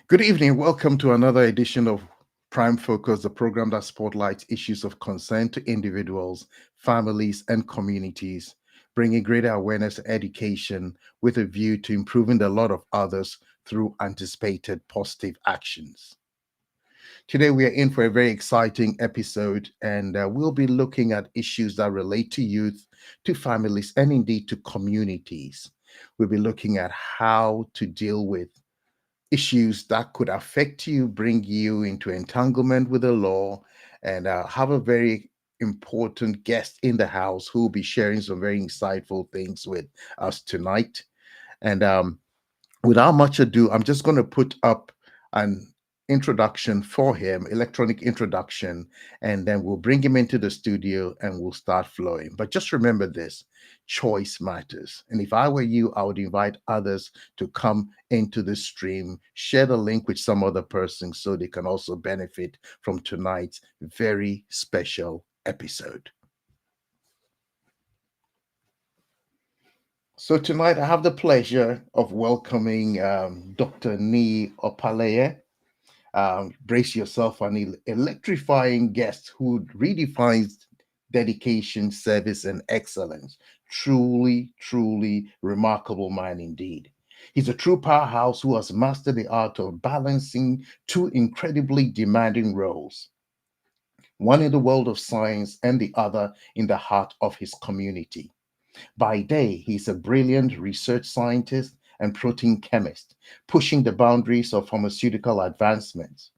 Good evening. Welcome to another edition of Prime Focus, the program that spotlights issues of concern to individuals, families, and communities, bringing greater awareness and education with a view to improving the lot of others through anticipated positive actions. Today, we are in for a very exciting episode, and we'll be looking at issues that relate to youth, to families, and indeed to communities. We'll be looking at how to deal with issues that could affect you, bring you into entanglement with the law, and have a very important guest in the house who will be sharing some very insightful things with us tonight. And without much ado, I'm just going to put up an introduction for him, electronic introduction, and then we'll bring him into the studio and we'll start flowing. But just remember this: choice matters. And if I were you, I would invite others to come into the stream, share the link with some other person so they can also benefit from tonight's very special episode. So tonight I have the pleasure of welcoming Dr. Niyi Opaleye. Brace yourself for an electrifying guest who redefines dedication, service, and excellence. Truly, truly remarkable man indeed. He's a true powerhouse who has mastered the art of balancing two incredibly demanding roles, one in the world of science and the other in the heart of his community. By day, he's a brilliant research scientist and protein chemist, pushing the boundaries of pharmaceutical advancements.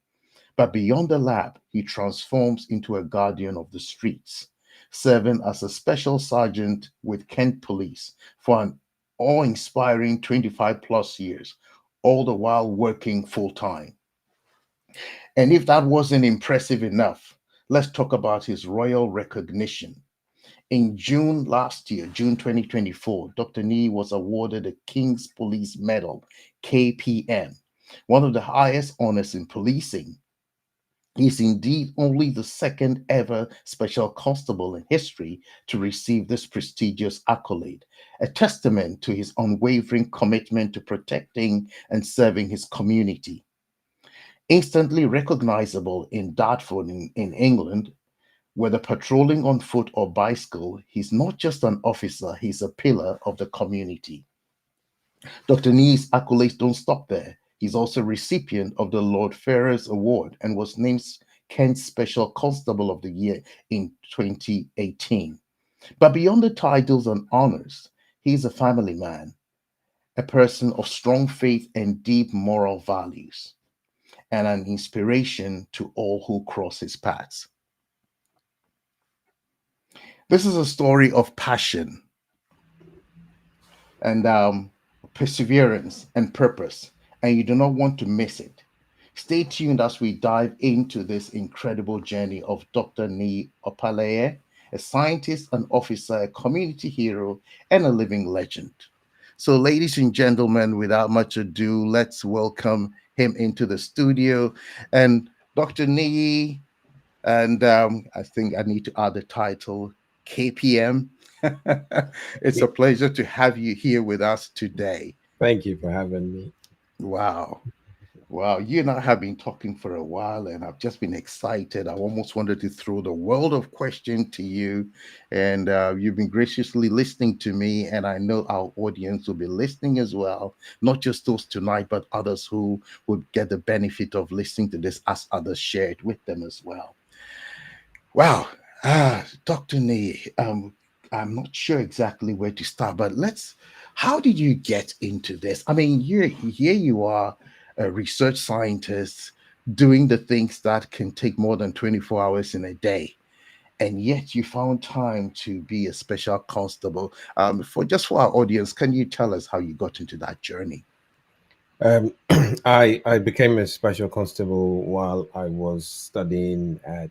But beyond the lab, he transforms into a guardian of the streets, serving as a special sergeant with Kent Police for an awe inspiring 25 plus years, all the while working full time. And if that wasn't impressive enough, let's talk about his royal recognition. In June last year, June 2024, Dr. Nee was awarded the King's Police Medal, KPM, one of the highest honors in policing. He is indeed only the second ever special constable in history to receive this prestigious accolade, a testament to his unwavering commitment to protecting and serving his community. Instantly recognizable in Dartford in England, whether patrolling on foot or bicycle, he's not just an officer, he's a pillar of the community. Dr. Nee's accolades don't stop there. He's also recipient of the Lord Ferrers Award and was named Kent's Special Constable of the Year in 2018. But beyond the titles and honors, he's a family man, a person of strong faith and deep moral values, and an inspiration to all who cross his paths. This is a story of passion and perseverance and purpose, and you do not want to miss it. Stay tuned as we dive into this incredible journey of Dr. Niyi Opaleye, a scientist, an officer, a community hero, and a living legend. So, ladies and gentlemen, without much ado, let's welcome him into the studio. And Dr. Niyi, and I think I need to add the title KPM. It's a pleasure to have you here with us today. Thank you for having me. Wow. Wow. You and I have been talking for a while, and I've just been excited. I almost wanted to throw the world of questions to you, and you've been graciously listening to me, and I know our audience will be listening as well, not just those tonight, but others who would get the benefit of listening to this as others share it with them as well. Wow. Dr. Nee, I'm not sure exactly where to start, but how did you get into this? I mean, here you are, a research scientist doing the things that can take more than 24 hours in a day. And yet you found time to be a special constable. For our audience, can you tell us how you got into that journey? I became a special constable while I was studying at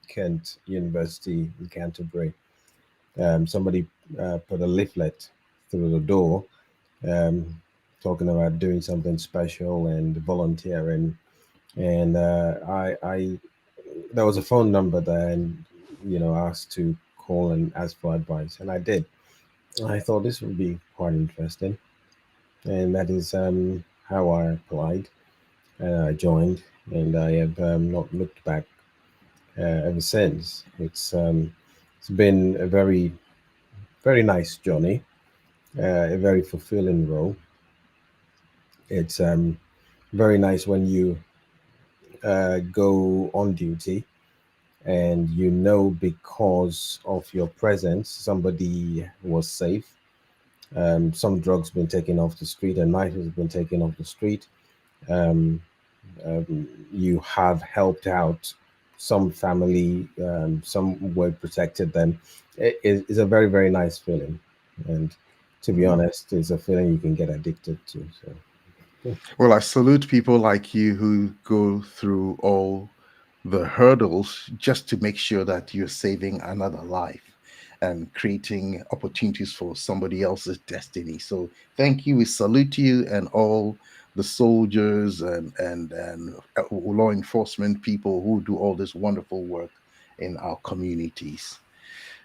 Kent University in Canterbury. Somebody put a leaflet through the door um, talking about doing something special and volunteering. And I there was a phone number there, and asked to call and ask for advice, and I did. I thought this would be quite interesting, and that is how I applied. I joined, and I have not looked back ever since. It's been a very nice journey, a very fulfilling role. It's very nice when you go on duty and you know because of your presence somebody was safe. Some drugs been taken off the street, a knife has been taken off the street. Um, you have helped out some family, some way protected them. It's a very nice feeling, and to be Mm. honest, it's a feeling you can get addicted to. So Well, I salute people like you who go through all the hurdles just to make sure that you're saving another life and creating opportunities for somebody else's destiny. So thank you. We salute you and all the soldiers and law enforcement people who do all this wonderful work in our communities.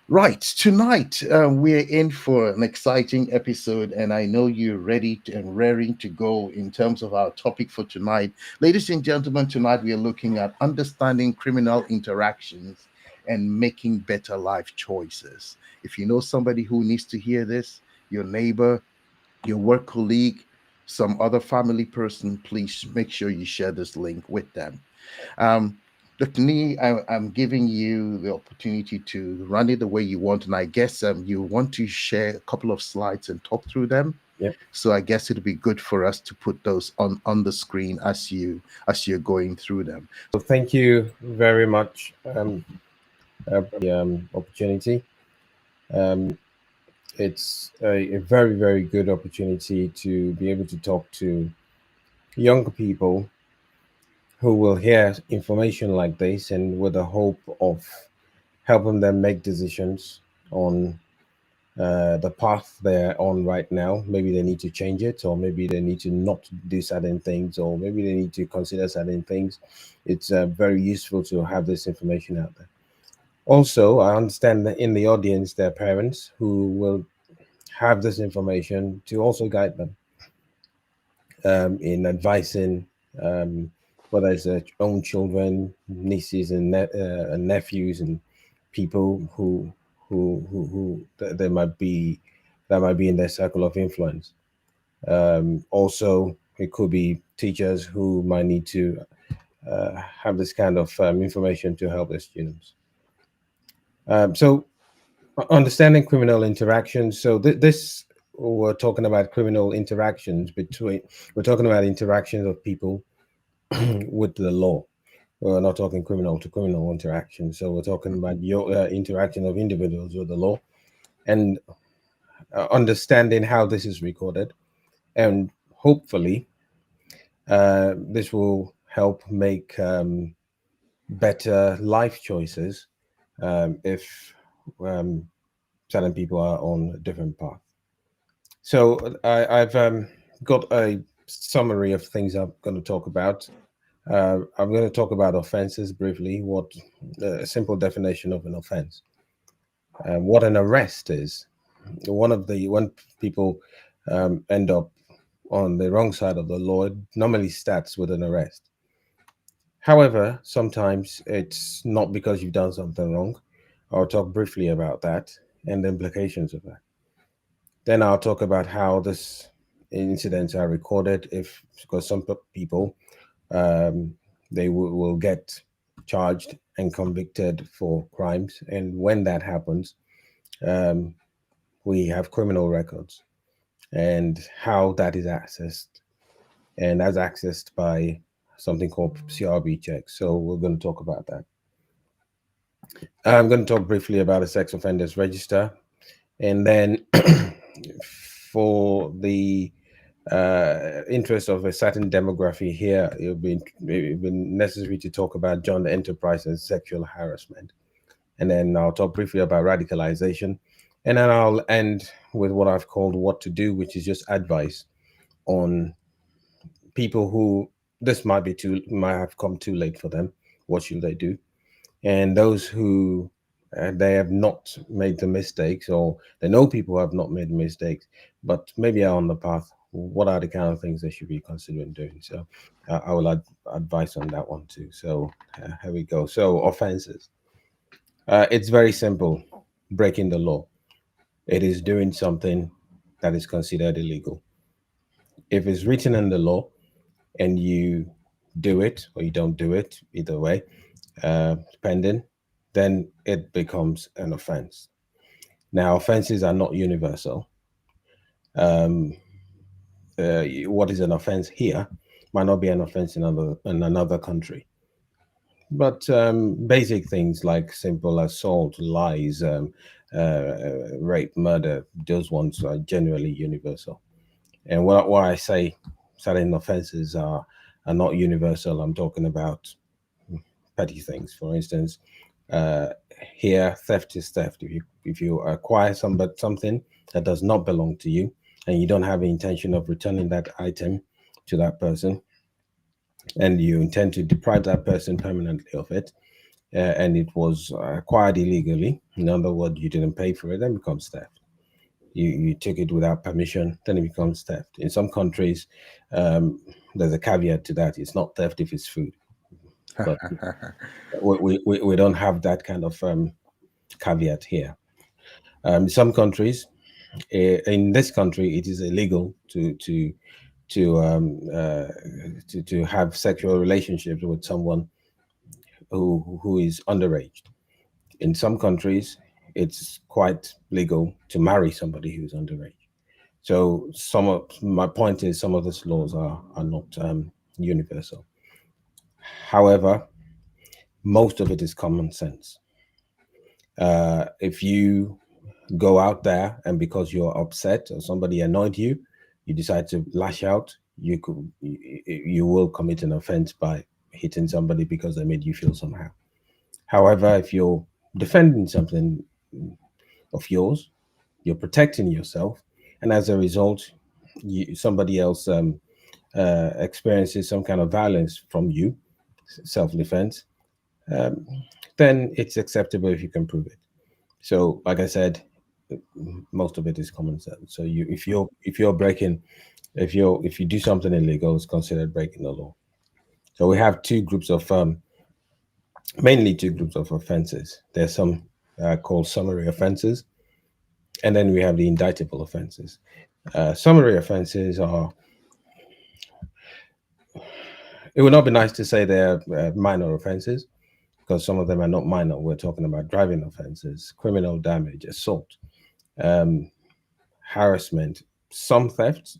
Right, tonight we're in for an exciting episode, and I know you're ready and raring to go in terms of our topic for tonight. Ladies and gentlemen, tonight we are looking at understanding criminal interactions and making better life choices. If you know somebody who needs to hear this, your neighbor, your work colleague, some other family person, please make sure you share this link with them. Um, Dr. Nee, I'm giving you the opportunity to run it the way you want, and I guess you want to share a couple of slides and talk through them. yep. So I guess it'll be good for us to put those on the screen as you're going through them. So thank you very much opportunity. It's a very good opportunity to be able to talk to young people who will hear information like this, and with the hope of helping them make decisions on the path they're on right now. Maybe they need to change it, or maybe they need to not do certain things, or maybe they need to consider certain things. It's very useful to have this information out there. Also, I understand that in the audience there are parents who will have this information to also guide them in advising, um, whether it's their own children, nieces and nephews, and people who they might be, that might be in their circle of influence. Also, it could be teachers who might need to have this kind of information to help their students. So, understanding criminal interactions. So, this we're talking about criminal interactions between. We're talking about interactions of people with the law. We're not talking criminal to criminal interaction. So, we're talking about your interaction of individuals with the law, and understanding how this is recorded, and hopefully this will help make better life choices if um, certain people are on a different path. So I've got a summary of things I'm going to talk about. I'm going to talk about offenses briefly. What a simple definition of an offense. What an arrest is. When people end up on the wrong side of the law, it normally starts with an arrest. However, sometimes it's not because you've done something wrong. I'll talk briefly about that and the implications of that. Then I'll talk about how this incidents are recorded. If because some people um, they will get charged and convicted for crimes, and when that happens, um, we have criminal records and how that is accessed, and that's accessed by something called CRB checks. So we're going to talk about that. I'm going to talk briefly about a sex offenders register, and then for the interest of a certain demography here, it will be necessary to talk about joint enterprise and sexual harassment, and then I'll talk briefly about radicalization, and then I'll end with what I've called what to do, which is just advice on people who this might have come too late for them. What should they do? And those who they have not made the mistakes, or they know people who have not made the mistakes, but maybe are on the path. what are the kind of things they should be considering doing. So I will advise on that one too. So here we go. So offenses. It's very simple. Breaking the law. It is doing something that is considered illegal. If it's written in the law and you do it or you don't do it, either way, depending, then it becomes an offense. Now, offenses are not universal. Um, what is an offense here might not be an offense in another country. But basic things like simple assault, lies, rape, murder, those ones are generally universal. And what I say certain offenses are not universal, I'm talking about petty things. For instance, uh, here theft is theft. If you acquire something that does not belong to you, and you don't have the intention of returning that item to that person, and you intend to deprive that person permanently of it, and it was acquired illegally, in other words, you didn't pay for it, then it becomes theft. You took it without permission, then it becomes theft. In some countries, um, there's a caveat to that. It's not theft if it's food, but we don't have that kind of caveat here. Some countries, in this country, it is illegal to to have sexual relationships with someone who is underage. In some countries, it's quite legal to marry somebody who's underage. So some of my point is some of these laws are not universal. However, most of it is common sense. If you go out there and because you're upset or somebody annoyed you, you decide to lash out, you will commit an offense by hitting somebody because they made you feel somehow. However, if you're defending something of yours, you're protecting yourself, and as a result, somebody else experiences some kind of violence from you, self-defense, um, then it's acceptable if you can prove it. So, like I said, most of it is common sense. So, if you're breaking, if you do something illegal, it's considered breaking the law. So we have two groups of mainly two groups of offenses. There's some called summary offenses, and then we have the indictable offenses. Summary offenses are, it would not be nice to say they're minor offenses because some of them are not minor. We're talking about driving offenses, criminal damage, assault, um, harassment, some thefts.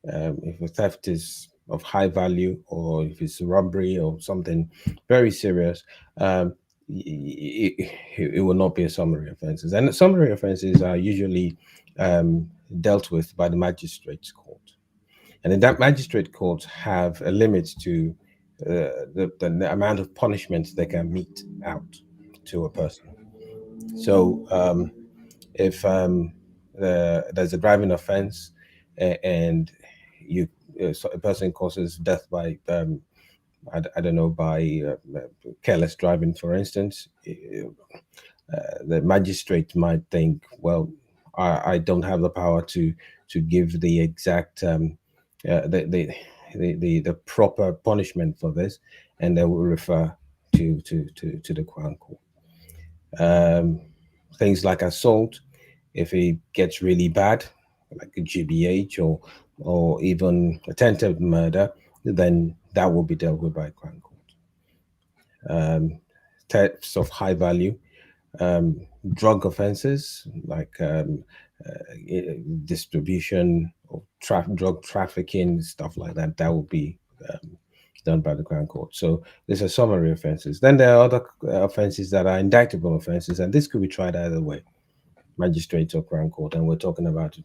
If a theft is of high value, or if it's robbery or something very serious, um, it will not be a summary offenses. And summary offenses are usually dealt with by the magistrate's court. And in that magistrate court have a limit to the amount of punishment they can mete out to a person. So if there's a driving offense and you so a person causes death by I don't know, by careless driving, for instance, the magistrate might think, well, I don't have the power to give the exact uh, the, the the proper punishment for this, and they will refer to the Crown Court. Um, Things like assault, if it gets really bad, like a GBH or even attempted murder, then that will be dealt with by Crown Court. Thefts of high value, um, drug offenses like distribution or drug trafficking, stuff like that, that will be um, done by the Crown Court. So these are summary offenses. Then there are other offenses that are indictable offenses, and this could be tried either way, magistrate or Crown Court. And we're talking about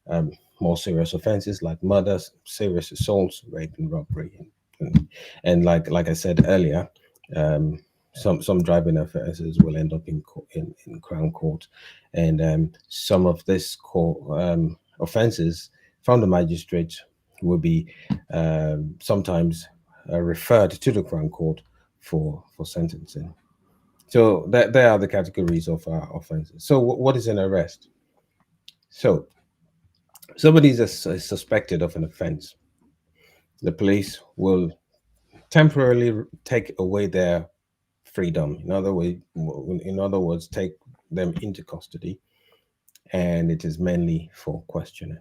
um, more serious offenses like murder, serious assaults, rape, and robbery. And like I said earlier, um, some driving offences will end up in Crown Court, and some of this court offences from the magistrate will be sometimes referred to the Crown Court for sentencing. So that there are the categories of offences. So what is an arrest? So Somebody is suspected of an offense. The police will temporarily take away their freedom. In other words, take them into custody, and it is mainly for questioning.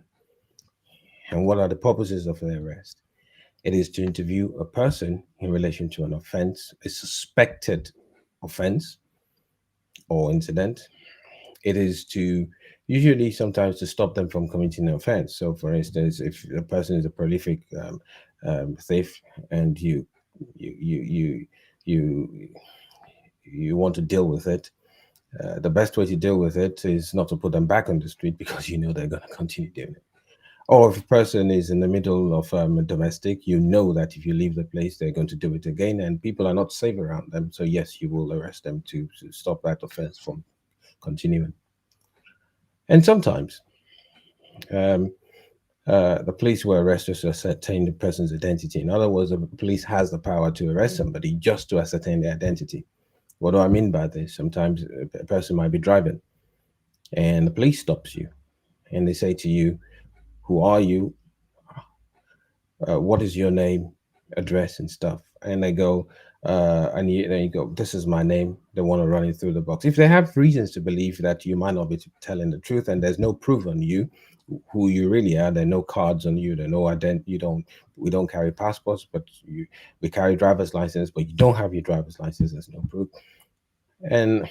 And what are the purposes of the arrest? It is to interview a person in relation to an offense, a suspected offense or incident. It is to usually sometimes to stop them from committing an offense. So, for instance, if a person is a prolific thief and you you you you you want to deal with it, the best way to deal with it is not to put them back on the street because you know they're going to continue doing it. Or if a person is in the middle of a domestic, you know that if you leave the place, they're going to do it again, and people are not safe around them. So yes, you will arrest them to stop that offense from continuing. And sometimes um, the police will arrest us to ascertain the person's identity. In other words, the police has the power to arrest somebody just to ascertain their identity. What do I mean by this? Sometimes a person might be driving and the police stops you and they say to you, "Who are you? What is your name, address, and stuff?" And they go, then you go, "This is my name." They want to run it through the box. If they have reasons to believe that you might not be telling the truth, and there's no proof on you, who you really are, there are no cards on you, there are no you don't. We don't carry passports, but we carry driver's license, but you don't have your driver's license. There's no proof, and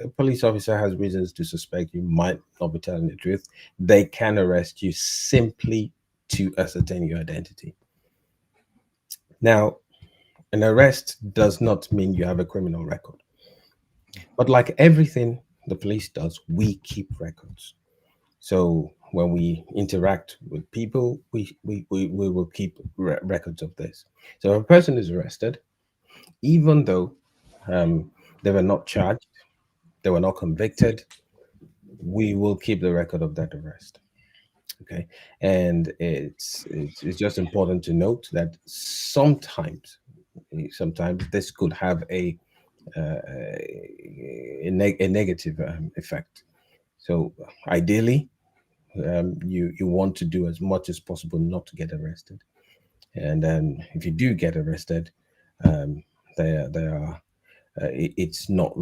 a police officer has reasons to suspect you might not be telling the truth. They can arrest you simply to ascertain your identity. Now, an arrest does not mean you have a criminal record. But like everything the police does, we keep records. So when we interact with people, we will keep records of this. So if a person is arrested, even though they were not charged, they were not convicted, we will keep the record of that arrest. Okay, and it's just important to note that sometimes this could have a negative effect. So ideally, you want to do as much as possible not to get arrested, and then if you do get arrested, um, there are it's not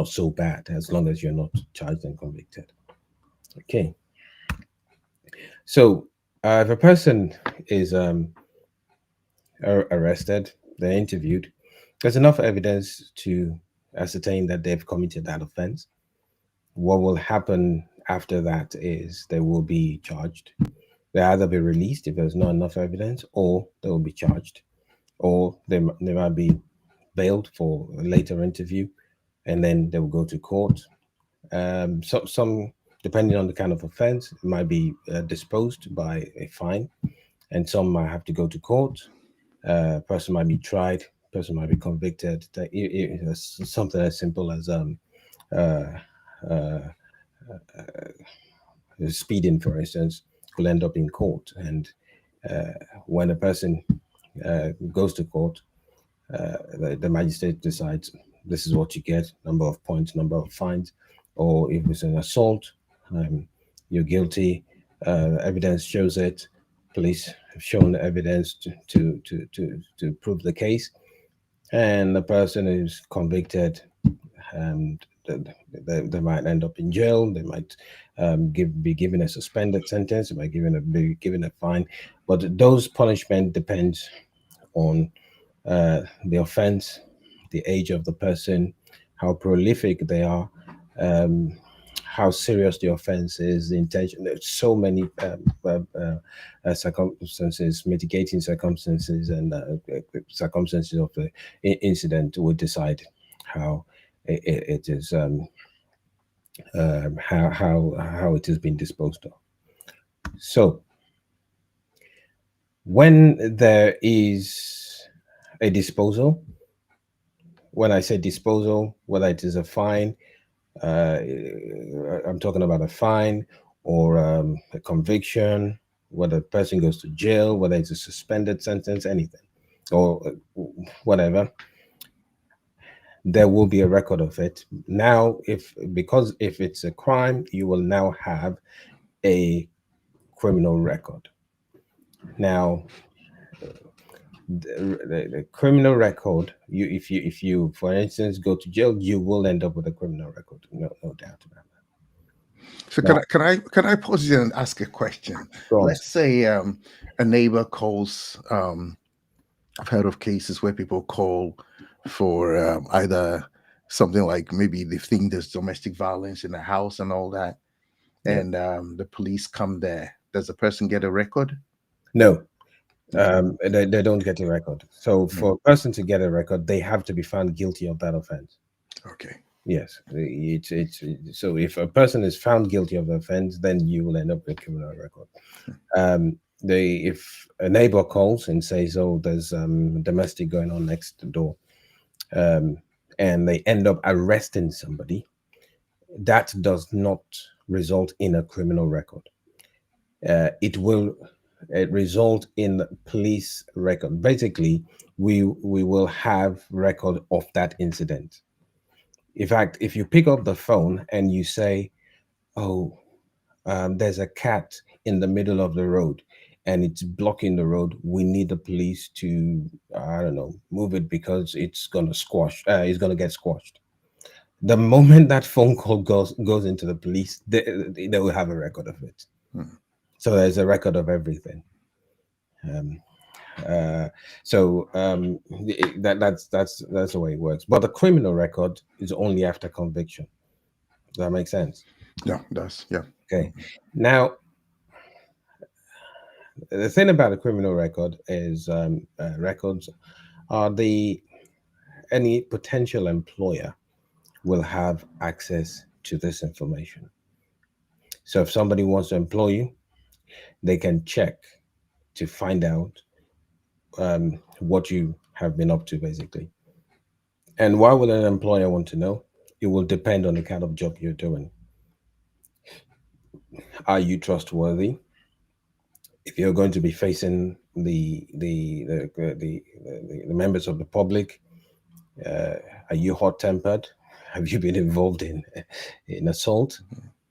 so bad as long as you're not charged and convicted. Okay, so if a person is arrested, they're interviewed, there's enough evidence to ascertain that they've committed that offense. What will happen after that is they will be charged. They either be released if there's not enough evidence, or they will be charged, or they might be bailed for a later interview, and then they will go to court. Some, depending on the kind of offense, it might be disposed by a fine, and some might have to go to court. Person might be tried, person might be convicted. It's something as simple as uh, uh, speeding, for instance, will end up in court. And uh, when a person goes to court, the magistrate decides this is what you get: number of points, number of fines. Or if it's an assault, um, you're guilty. Evidence shows it. Police have shown the evidence to prove the case, and the person is convicted, and they might end up in jail. They might be given a suspended sentence. They might be given a fine. But those punishment depends on the offense, the age of the person, how prolific they are, um, how serious the offense is, the intention. There's so many circumstances, mitigating circumstances, and circumstances of the incident would decide how it is how it has been disposed of. So when there is a disposal, when I say disposal, whether it is a fine, uh, I'm talking about a fine or a conviction, whether the person goes to jail, whether it's a suspended sentence, anything, or whatever, there will be a record of it. Now, if because if it's a crime, you will now have a criminal record. Now, the criminal record, if you for instance go to jail, you will end up with a criminal record. No doubt about So that. Now, can I pause you and ask a question? go on. Let's say a neighbor calls. I've heard of cases where people call for either something like maybe they think there's domestic violence in the house and all that, Yeah. and the police come there. Does the person get a record? No, Okay. they don't get a record. So Mm. for a person to get a record, they have to be found guilty of that offense. Okay. Yes, so if a person is found guilty of the offense, then you will end up with a criminal record. They if a neighbor calls and says, "Oh, there's domestic going on next door," um, and they end up arresting somebody, that does not result in a criminal record. It will result in police record. Basically, we will have record of that incident. In fact, if you pick up the phone and you say, "Oh, there's a cat in the middle of the road and it's blocking the road. We need the police to, I don't know, move it because it's gonna squash. It's gonna get squashed." The moment that phone call goes into the police, they will have a record of it. Mm. So there's a record of everything. Um, uh, that's the way it works. But the criminal record is only after conviction. Does that make sense? Yeah, that's yeah. Okay. Now, the thing about a criminal record is records are the any potential employer will have access to this information. So if somebody wants to employ you, they can check to find out what you have been up to, basically. And why would an employer want to know? It will depend on the kind of job you're doing. Are you trustworthy? If you're going to be facing the members of the public, uh, are you hot tempered? Have you been involved in assault?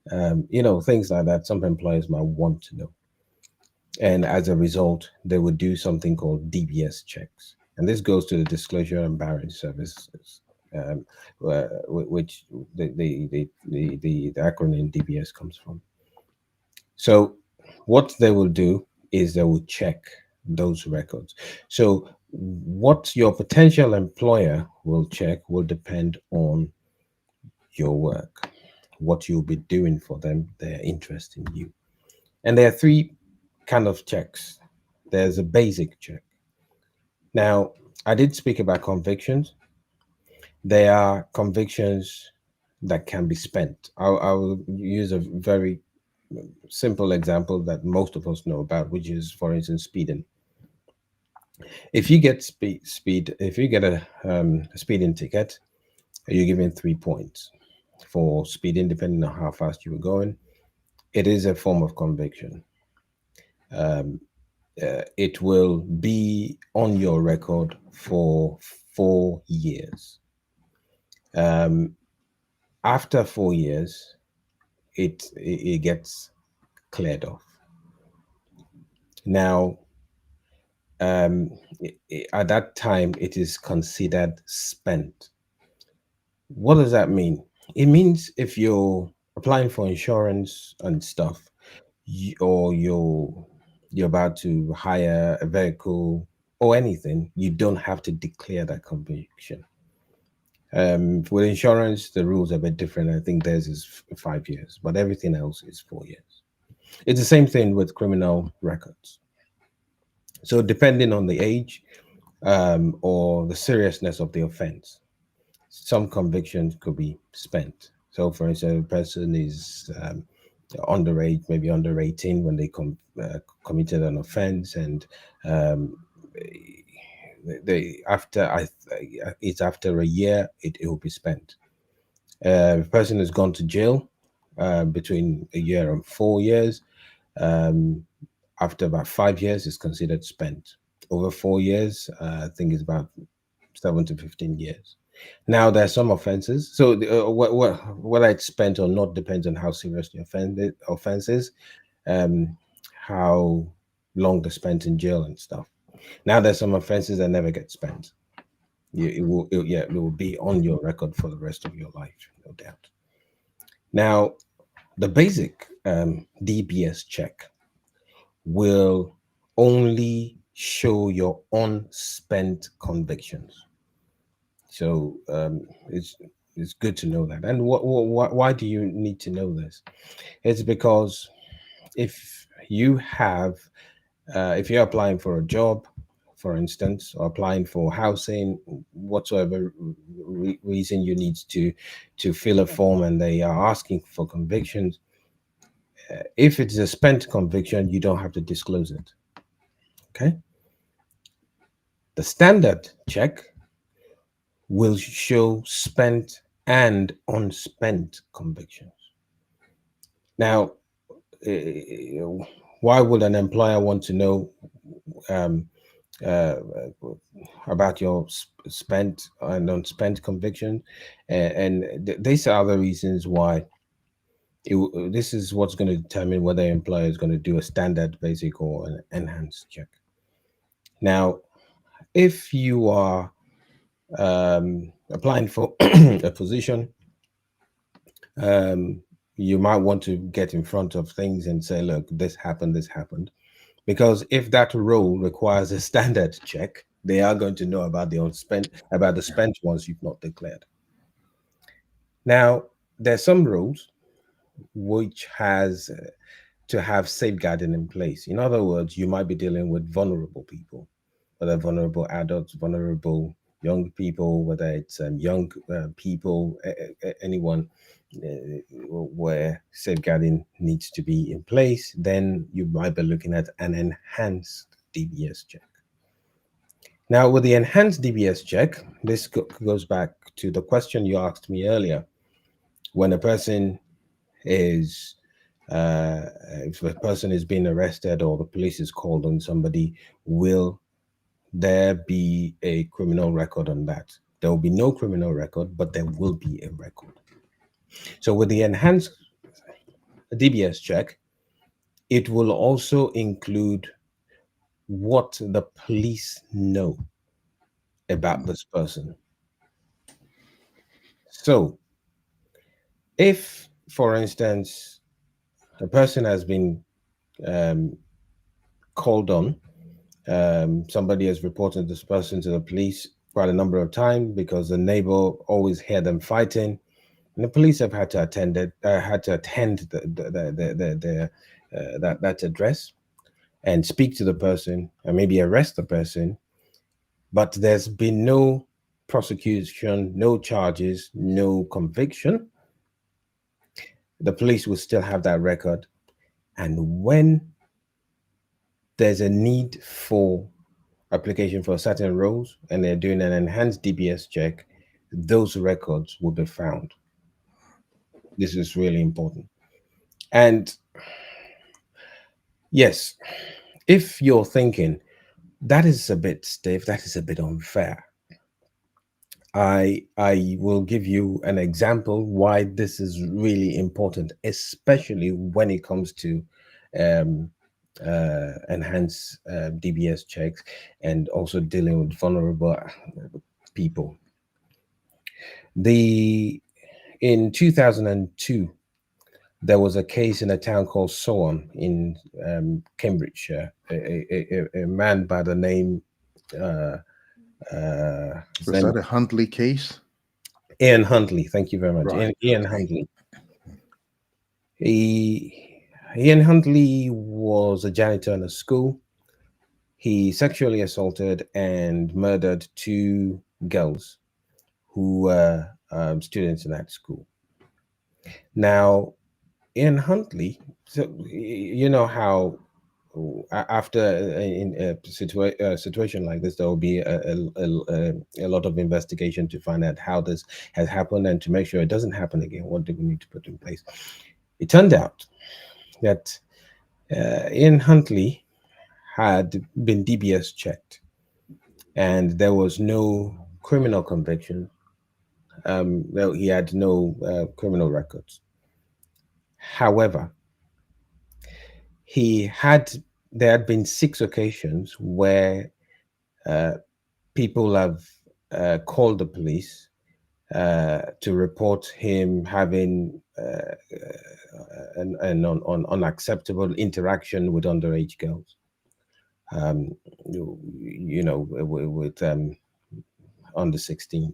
Things like that. Some employers might want to know, and as a result, they would do something called DBS checks, and this goes to the Disclosure and Barring Services, which the acronym DBS comes from. So, what they will do is they will check those records. So, what your potential employer will check will depend on your work, what you'll be doing for them, their interest in you. And there are three kind of checks. There's a basic check. Now, I did speak about convictions. There are convictions that can be spent. I'll use a very simple example that most of us know about, which is, for instance, speeding. If you get if you get a speeding ticket, you're given 3 points for speeding, depending on how fast you were going. It is a form of conviction. Um, it will be on your record for 4 years. Um, After 4 years, it gets cleared off. Now, at that time, it is considered spent. What does that mean? It means if you're applying for insurance and stuff, or you're about to hire a vehicle or anything, you don't have to declare that conviction. With insurance, the rules are a bit different. I think theirs is 5 years, but everything else is 4 years. It's the same thing with criminal records. So, depending on the age or the seriousness of the offense, some convictions could be spent. So, for instance, a person is underage, maybe under 18 when they committed an offense, and um, they after it's after a year it will be spent. The person has gone to jail between a year and 4 years. Um, After about 5 years, it's considered spent. Over 4 years, I think it's about 7 to 15 years. Now there are some offenses. So whether it's spent or not depends on how serious the offense is. Um, how long they spent in jail and stuff. Now there's some offenses that never get spent. Yeah, it will be on your record for the rest of your life, no doubt. Now, the basic DBS check will only show your unspent convictions. So it's good to know that. And why do you need to know this? It's because if you have, if you're applying for a job, for instance, or applying for housing, whatsoever reason you need to fill a form, and they are asking for convictions, if it's a spent conviction, you don't have to disclose it. Okay. The standard check will show spent and unspent convictions. Now, why would an employer want to know um, uh, about your spent and unspent conviction? These are the reasons why. This is what's going to determine whether an employer is going to do a standard, basic, or an enhanced check. Now, if you are applying for a position, um, you might want to get in front of things and say, look, this happened, this happened. Because if that role requires a standard check, they are going to know about the unspent, about the spent ones you've not declared. Now, there's some roles which has to have safeguarding in place. In other words, you might be dealing with vulnerable people, whether vulnerable adults, vulnerable young people, whether it's young people, anyone where safeguarding needs to be in place, then you might be looking at an enhanced DBS check. Now, with the enhanced DBS check, this goes back to the question you asked me earlier. When a person is if a person is being arrested or the police is called on somebody, will there be a criminal record on that? There will be no criminal record, but there will be a record. So with the enhanced DBS check, it will also include what the police know about this person. So if, for instance, a person has been um, called on, somebody has reported this person to the police quite a number of times because the neighbor always hear them fighting, and the police have had to attend that address and speak to the person and maybe arrest the person, but there's been no prosecution, no charges, no conviction. The police will still have that record, and when there's a need for application for certain roles and they're doing an enhanced DBS check, those records will be found. This is really important. And yes, if you're thinking that is a bit stiff, that is a bit unfair, I will give you an example why this is really important, especially when it comes to um, enhance DBS checks and also dealing with vulnerable people. The In 2002, there was a case in a town called Soham in Cambridgeshire. A man by the name uh, his Was name that a Huntley case? Ian Huntley. Thank you very much, Right. Ian Okay. Huntley. He Ian Huntley was a janitor in a school. He sexually assaulted and murdered two girls who were students in that school. Now, Ian Huntley, so you know how after in a situation like this, there will be a lot of investigation to find out how this has happened and to make sure it doesn't happen again. What do we need to put in place? It turned out that Ian Huntley had been DBS checked, and there was no criminal conviction. No, he had no criminal records. However, he had there had been 6 occasions where uh, people have called the police to report him having an unacceptable interaction with underage girls. Um, with under 16.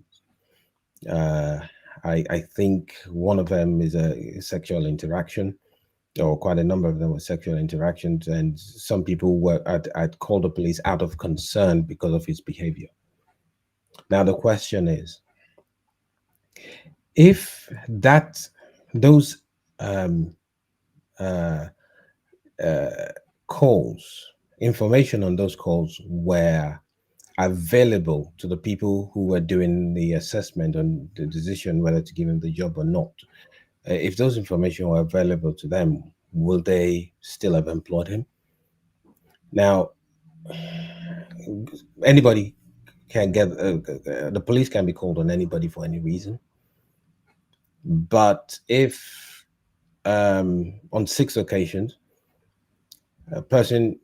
Uh, I think one of them is a sexual interaction, or quite a number of them were sexual interactions, and some people had called the police out of concern because of his behavior. Now the question is, if those um, uh, uh, calls, information on those calls were available to the people who were doing the assessment on the decision whether to give him the job or not, if those information were available to them, will they still have employed him? Now, anybody can get the police can be called on anybody for any reason, but if on 6 occasions a person,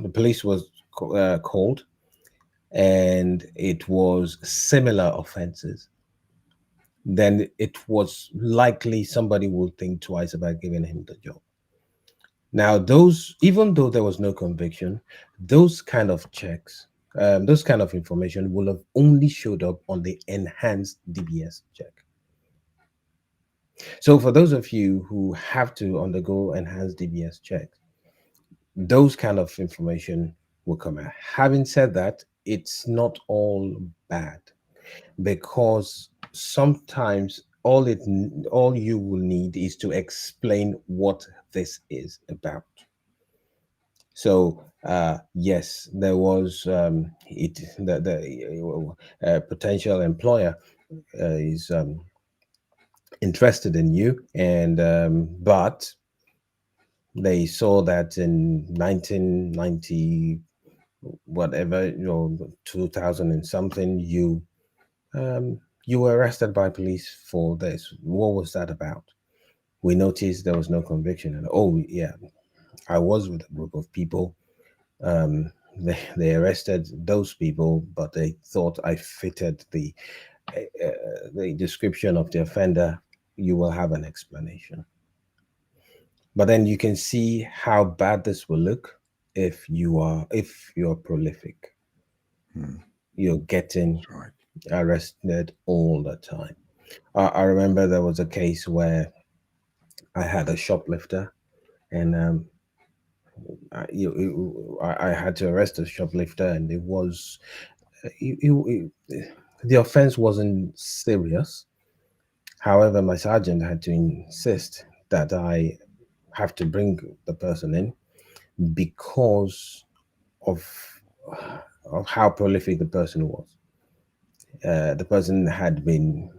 the police was called, and it was similar offenses, then it was likely somebody would think twice about giving him the job. Now, those, even though there was no conviction, those kind of checks, those kind of information will have only showed up on the enhanced DBS check. So, for those of you who have to undergo enhanced DBS checks, those kind of information will come out. Having said that, it's not all bad, because sometimes all you will need is to explain what this is about. So yes, there was the potential employer is interested in you, and but they saw that in 1990, whatever, 2000 and something, you were arrested by police for this. What was that about? We noticed there was no conviction, and oh yeah, I was with a group of people. They arrested those people, but they thought I fitted the description of the offender. You will have an explanation. But then you can see how bad this will look if you're prolific. Hmm. You're getting That's right. arrested all the time. I remember there was a case where I had a shoplifter, and I had to arrest a shoplifter, and it was the offense wasn't serious. However, my sergeant had to insist that I have to bring the person in because of of how prolific the person was. The person had been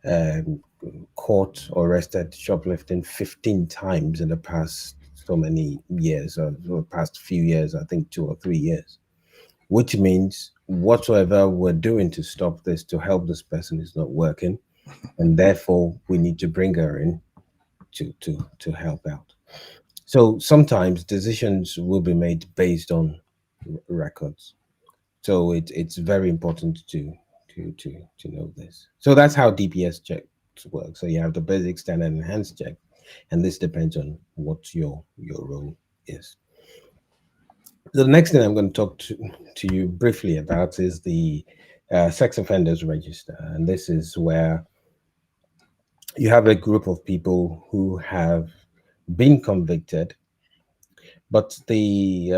um, caught or arrested shoplifting 15 times in the past so many years, or the past few years, I think 2 or 3 years, which means whatsoever we're doing to stop this, to help this person, is not working, and therefore we need to bring her in to help out. So sometimes decisions will be made based on records. So it's very important to know this. So that's how DPS checks work. So you have the basic, standard, enhanced check, and this depends on what your role is. So the next thing I'm going to talk to you briefly about is the sex offenders register, and this is where you have a group of people who have been convicted, but the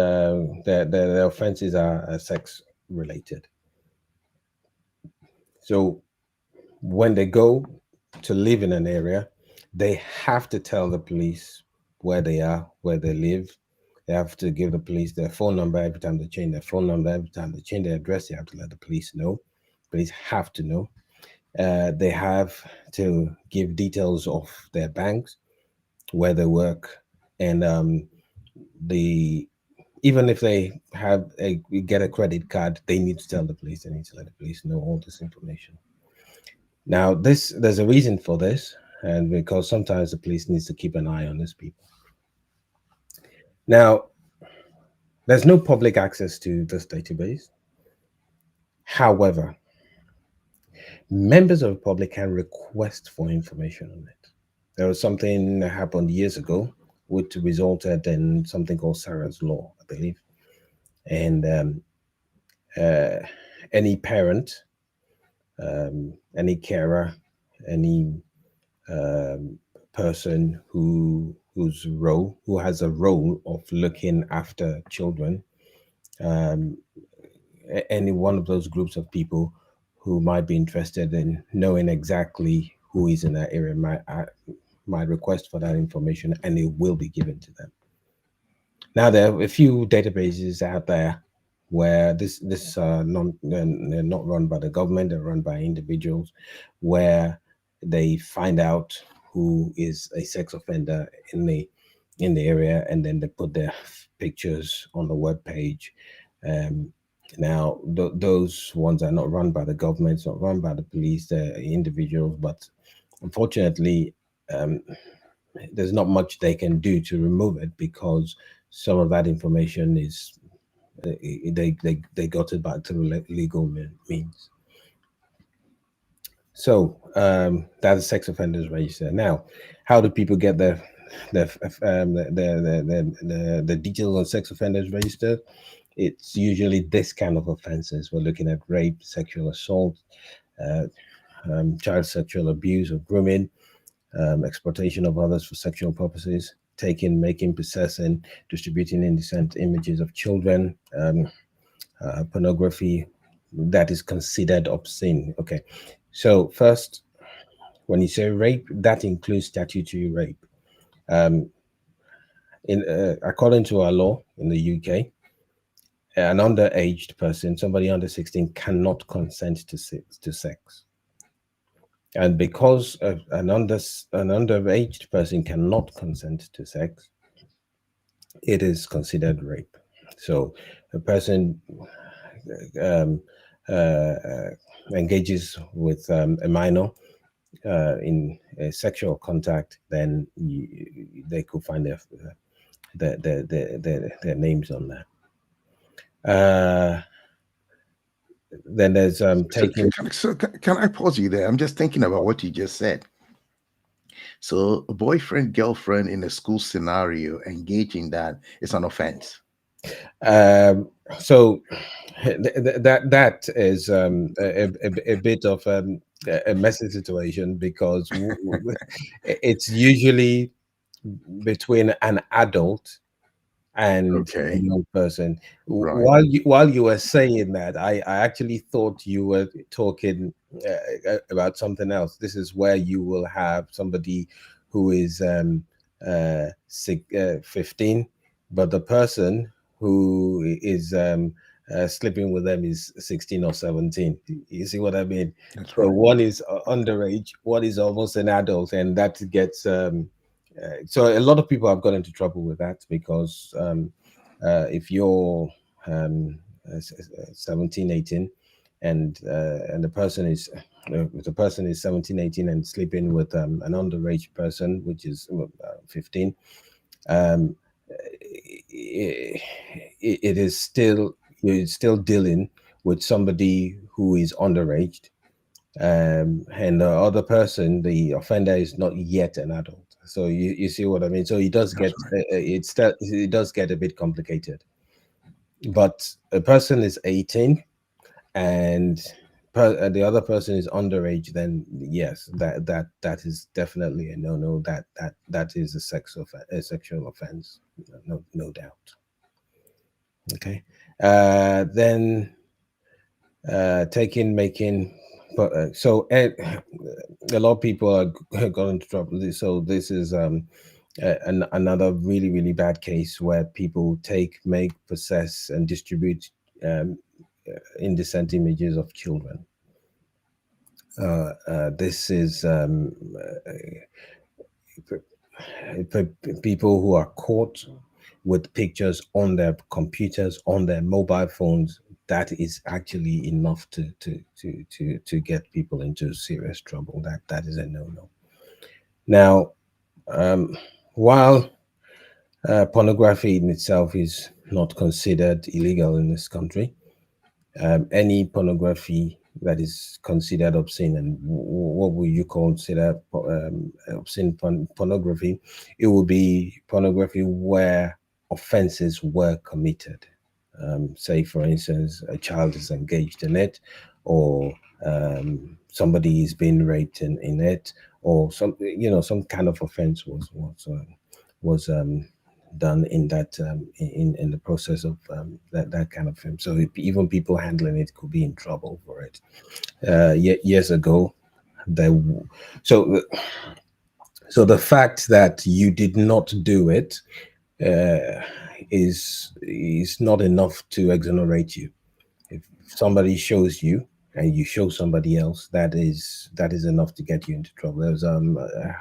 offenses are sex related. So when they go to live in an area, they have to tell the police where they are, where they live. They have to give the police their phone number every time they change their phone number. Every time they change their address, they have to let the police know. Police have to know. They have to give details of their banks, where they work, and the even if they get a credit card, they need to tell the police. They need to let the police know all this information. Now, there's a reason for this, and because sometimes the police needs to keep an eye on these people. Now, there's no public access to this database. However, members of the public can request for information on it. There was something that happened years ago, which resulted in something called Sarah's Law, I believe. And uh, any parent, any carer, any um, person who has a role of looking after children, um, any one of those groups of people who might be interested in knowing exactly who is in that area might request for that information, and it will be given to them. Now there are a few databases out there where this non they're not run by the government, they're run by individuals, where they find out who is a sex offender in the area, and then they put their pictures on the web page. Um, Now those ones are not run by the government, it's not run by the police, they're individuals, but unfortunately, um, there's not much they can do to remove it because some of that information is they got it back through legal means. So that's sex offenders register. Now, how do people get the details on sex offenders register? It's usually this kind of offenses. We're looking at rape, sexual assault, uh, child sexual abuse or grooming, exploitation of others for sexual purposes, taking, making, possessing, distributing indecent images of children, pornography that is considered obscene. Okay, so first, when you say rape, that includes statutory rape. Um, in According to our law in the UK, an underaged person, somebody under 16, cannot consent to sex. And because an underaged person cannot consent to sex, it is considered rape. So a person um, uh, engages with a minor in a sexual contact, then they could find their names on there. Then there's taking. Can I pause you there? I'm just thinking about what you just said. So, a boyfriend, girlfriend in a school scenario engaging that is an offense. Um, so that is a bit of a messy situation because it's usually between an adult and a Okay. young person. Right. While you were saying that, I actually thought you were talking about something else. This is where you will have somebody who is 15, but the person who is sleeping with them is 16 or 17. You see what I mean? That's So right. one is underage, one is almost an adult, and that gets so a lot of people have got into trouble with that because if you're um, 17, 18, and the person is 17, 18, and sleeping with an underage person, which is 15, um, it is still, you're still dealing with somebody who is underage, and the other person, the offender, is not yet an adult. So you see what I mean. So it does That's get right. it does get a bit complicated. But a person is 18 and the other person is underage, then yes, that is definitely a no. That is a sexual offense, no doubt. Okay, then taking, making, but a lot of people are got into trouble. So this is another really bad case where people take, make, possess, and distribute um, indecent images of children. This is people who are caught with pictures on their computers, on their mobile phones. That is actually enough to get people into serious trouble. That is a no-no. Now, um, while Pornography in itself is not considered illegal in this country. Any pornography that is considered obscene, and what would you consider obscene pornography? It would be pornography where offenses were committed. Say, for instance, a child is engaged in it, or somebody is being raped in it, or some kind of offense was done in that in the process of that kind of film. So even people handling it could be in trouble for it. Years ago, there. So so the fact that you did not do it uh, is not enough to exonerate you. If somebody shows you and you show somebody else, that is enough to get you into trouble. There was a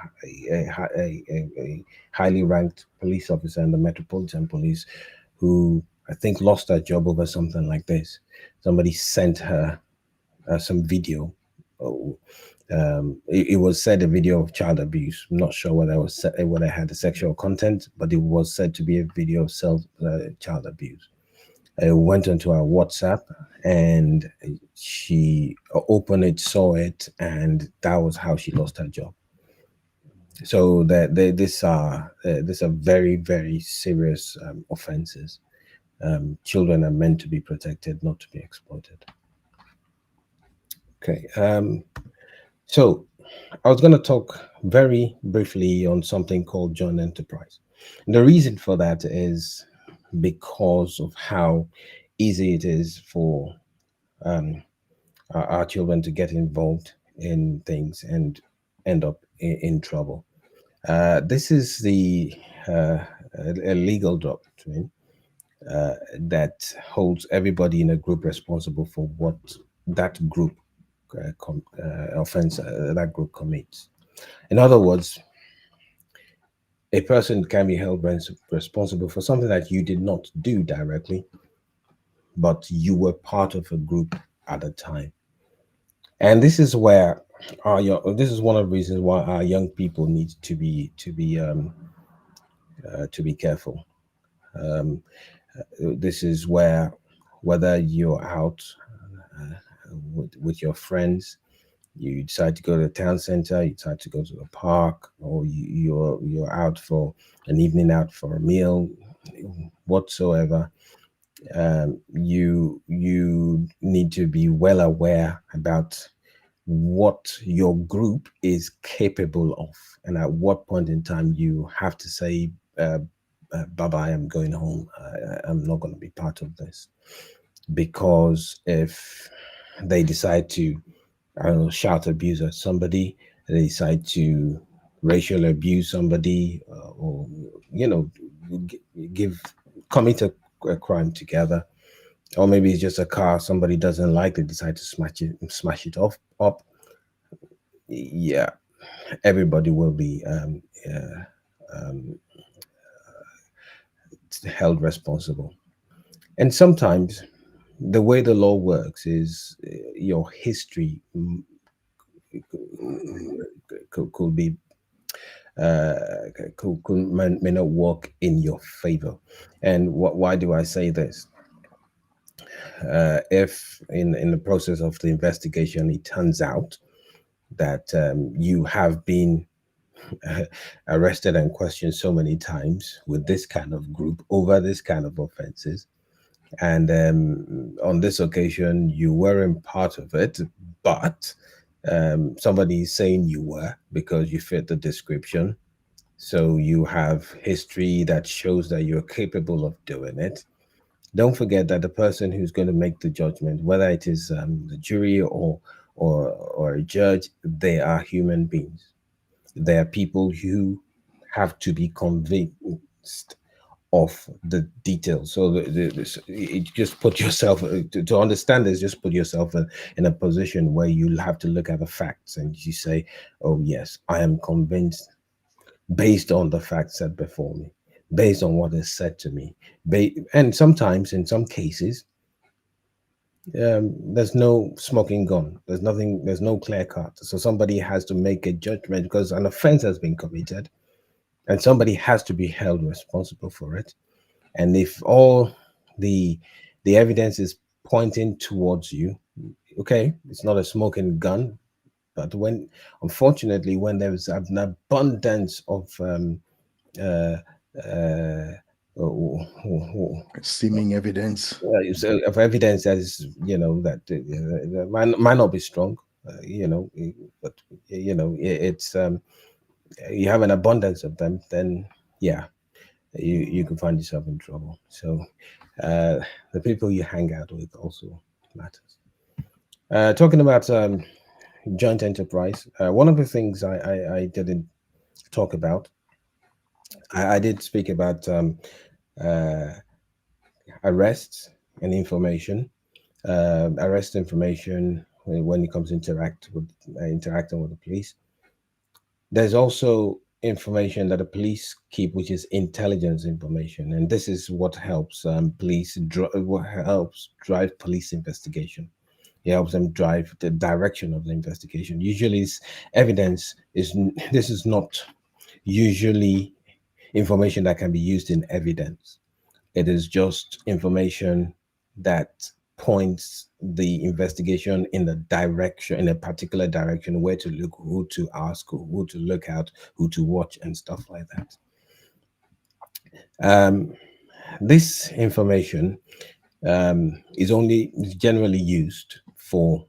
highly ranked police officer in the Metropolitan Police who I think lost her job over something like this. Somebody sent her some video. Oh, it was said a video of child abuse. I'm not sure whether it had the sexual content, but it was said to be a video of self child abuse. I went onto our WhatsApp and she opened it, saw it, and that was how she lost her job. So these are very, very serious offenses. Children are meant to be protected, not to be exploited. Okay. So I was going to talk very briefly on something called joint enterprise. And the reason for that is because of how easy it is for um, our children to get involved in things and end up in trouble. This is uh, a legal doctrine that holds everybody in a group responsible for what that group offense that group commits. In other words, a person can be held responsible for something that you did not do directly, but you were part of a group at the time. And this is where this is one of the reasons why our young people need to be careful. Um, this is where whether you're out with your friends, you decide to go to the town center, you decide to go to the park, or you're out for an evening out for a meal, whatsoever. You need to be well aware about what your group is capable of, and at what point in time you have to say, "Bye bye, I'm going home. I'm not going to be part of this." Because if they decide to, I don't know, shout abuse at somebody, they decide to racial abuse somebody, or you know, give commit a crime together, or maybe it's just a car somebody doesn't like, they decide to smash it off up. Yeah, everybody will be um, held responsible. And sometimes the way the law works is your history could be may not work in your favor. And why do I say this? If in the process of the investigation it turns out that you have been arrested and questioned so many times with this kind of group over this kind of offenses, and on this occasion you weren't part of it, but somebody is saying you were because you fit the description, so you have history that shows that you're capable of doing it. Don't forget that the person who's going to make the judgment, whether it is the jury or a judge, they are human beings. They are people who have to be convinced of the details. So just put yourself to understand this. Just put yourself in a position where you have to look at the facts and you say, "Oh yes, I am convinced based on the facts set before me, based on what is said to me." And sometimes, in some cases, there's no smoking gun. There's nothing. There's no clear cut. So somebody has to make a judgment because an offense has been committed. and somebody has to be held responsible for it. And if all the the evidence is pointing towards you, okay, it's not a smoking gun, but when, unfortunately, when there's an abundance of uh, uh, oh, oh, oh, Seeming evidence. of evidence that is, that might not be strong, but it's you have an abundance of them, then yeah, you can find yourself in trouble. So uh, the people you hang out with also matters. Talking about joint enterprise, one of the things I didn't talk about, I did speak about uh, arrests and information, arrest information when it comes to interacting with the police. There's also information that the police keep, which is intelligence information, and this is what helps what helps drive police investigation. It helps them drive the direction of the investigation. Usually, evidence is this is not usually information that can be used in evidence. It is just information that points the investigation in the direction, in a particular direction, where to look, who to ask, who to look at, who to watch, and stuff like that. Um, this information is only generally used for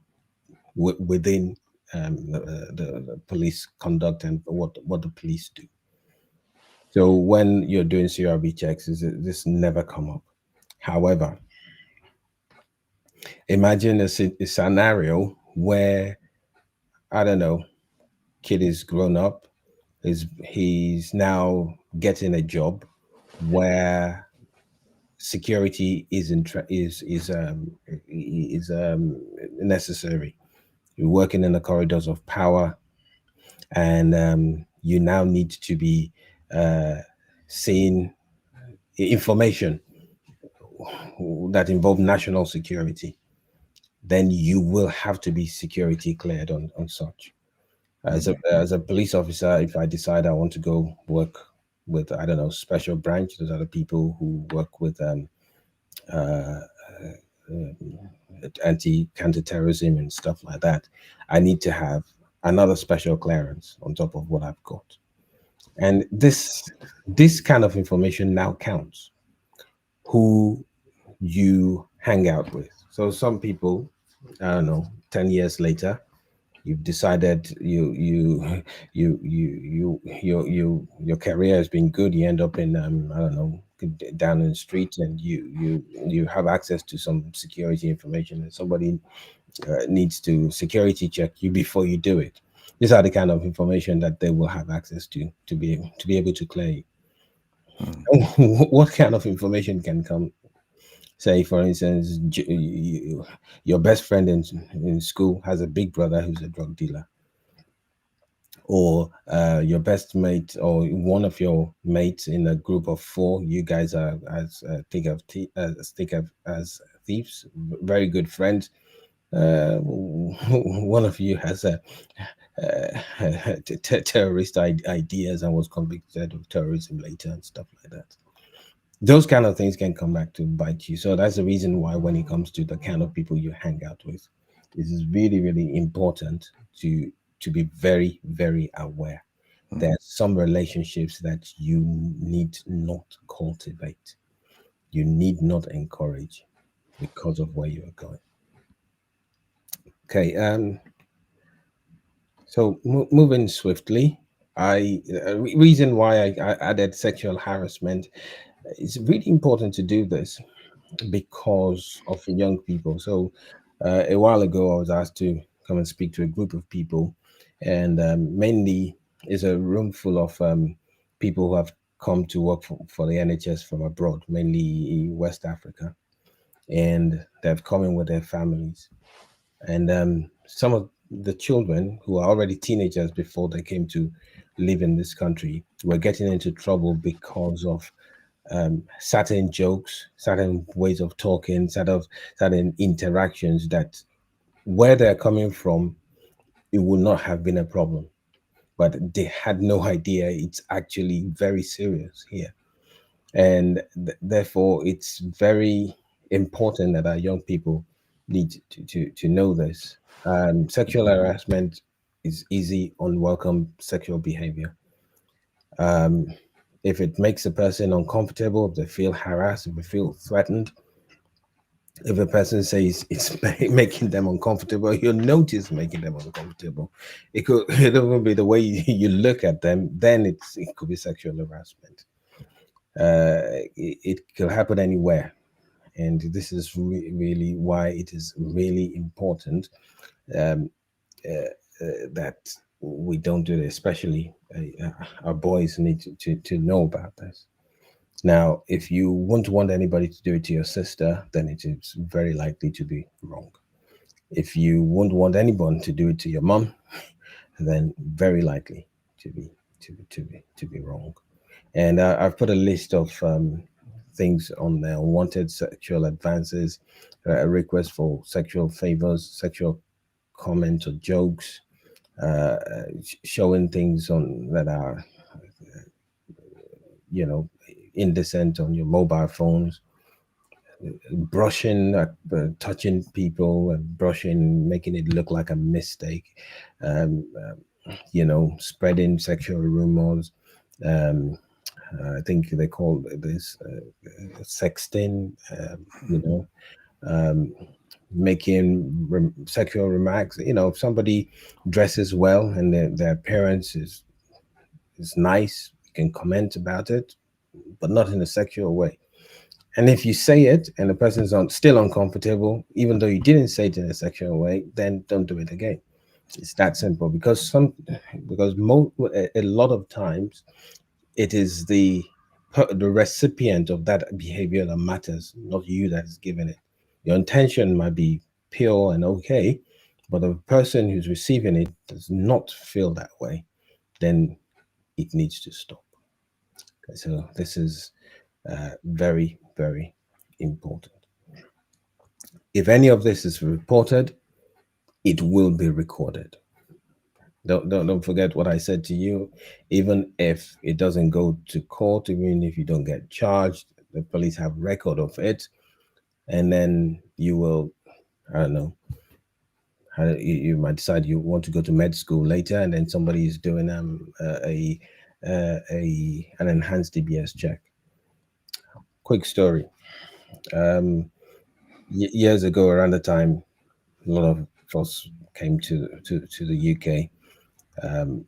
within the police conduct and what the police do. So when you're doing CRB checks, this never come up. However, imagine a scenario where, I don't know, kid is grown up, he's now getting a job where security is necessary. You're working in the corridors of power, and you now need to be uh, seeing information that involve national security. Then you will have to be security cleared on such. As a police officer, if I decide I want to go work with, I don't know, special branch, those are the people who work with uh, anti counterterrorism and stuff like that, I need to have another special clearance on top of what I've got. And this kind of information now counts. Who you hang out with. So some people, I don't know, 10 years later, you've decided your career has been good. You end up in I don't know, down in the street, and you have access to some security information, and somebody needs to security check you before you do it. These are the kind of information that they will have access to be able to clear you. Mm. What kind of information can come? Say, for instance, your best friend in school has a big brother who's a drug dealer, or your best mate or one of your mates in a group of four, you guys are as thick as thieves, very good friends. One of you has a terrorist ideas and was convicted of terrorism later and stuff like that. Those kind of things can come back to bite you. So that's the reason why, when it comes to the kind of people you hang out with, it is really, really important to be very, very aware. There Mm. are some relationships that you need not cultivate, you need not encourage, because of where you are going. Okay, so moving swiftly, reason why I added sexual harassment. It's really important to do this because of young people. So a while ago, I was asked to come and speak to a group of people, and mainly is a room full of people who have come to work for the NHS from abroad, mainly West Africa, and they've come in with their families. And some of the children who are already teenagers before they came to live in this country were getting into trouble because of certain jokes, certain ways of talking, certain interactions that, where they're coming from, it would not have been a problem. but they had no idea it's actually very serious here. And therefore, it's very important that our young people need to know this. Sexual harassment is easy, unwelcome sexual behavior. Um, if it makes a person uncomfortable, if they feel harassed, if they feel threatened, if a person says it's making them uncomfortable, you'll notice making them uncomfortable. It will be the way you look at them. Then it could be sexual harassment. It could happen anywhere, and this is really why it is really important um, that we don't do this. Especially our boys need to know about this. Now, if you won't want anybody to do it to your sister, then it is very likely to be wrong. If you won't want anyone to do it to your mom, then very likely to be to be wrong. And I've put a list of things on there: unwanted sexual advances, requests for sexual favors, sexual comments or jokes, uh, showing things on that are, you know, indecent on your mobile phones, brushing, touching people, and brushing, making it look like a mistake, um, spreading sexual rumors. Um, I think they call this sexting. You know, um, making sexual remarks. If somebody dresses well and their appearance is nice, you can comment about it, but not in a sexual way. And if you say it and the person's still uncomfortable, even though you didn't say it in a sexual way, then don't do it again. It's that simple. A lot of times it is the recipient of that behavior that matters, not you that is giving it. Your intention might be pure and okay, but the person who's receiving it does not feel that way, then it needs to stop. Okay, so this is very, very important. If any of this is reported, it will be recorded. Don't forget what I said to you. Even if it doesn't go to court, even if you don't get charged, the police have record of it, and then you will, I don't know, you might decide you want to go to med school later, and then somebody is doing an enhanced DBS check. Quick story. Um, Years ago, around the time a lot of us came to the UK, um,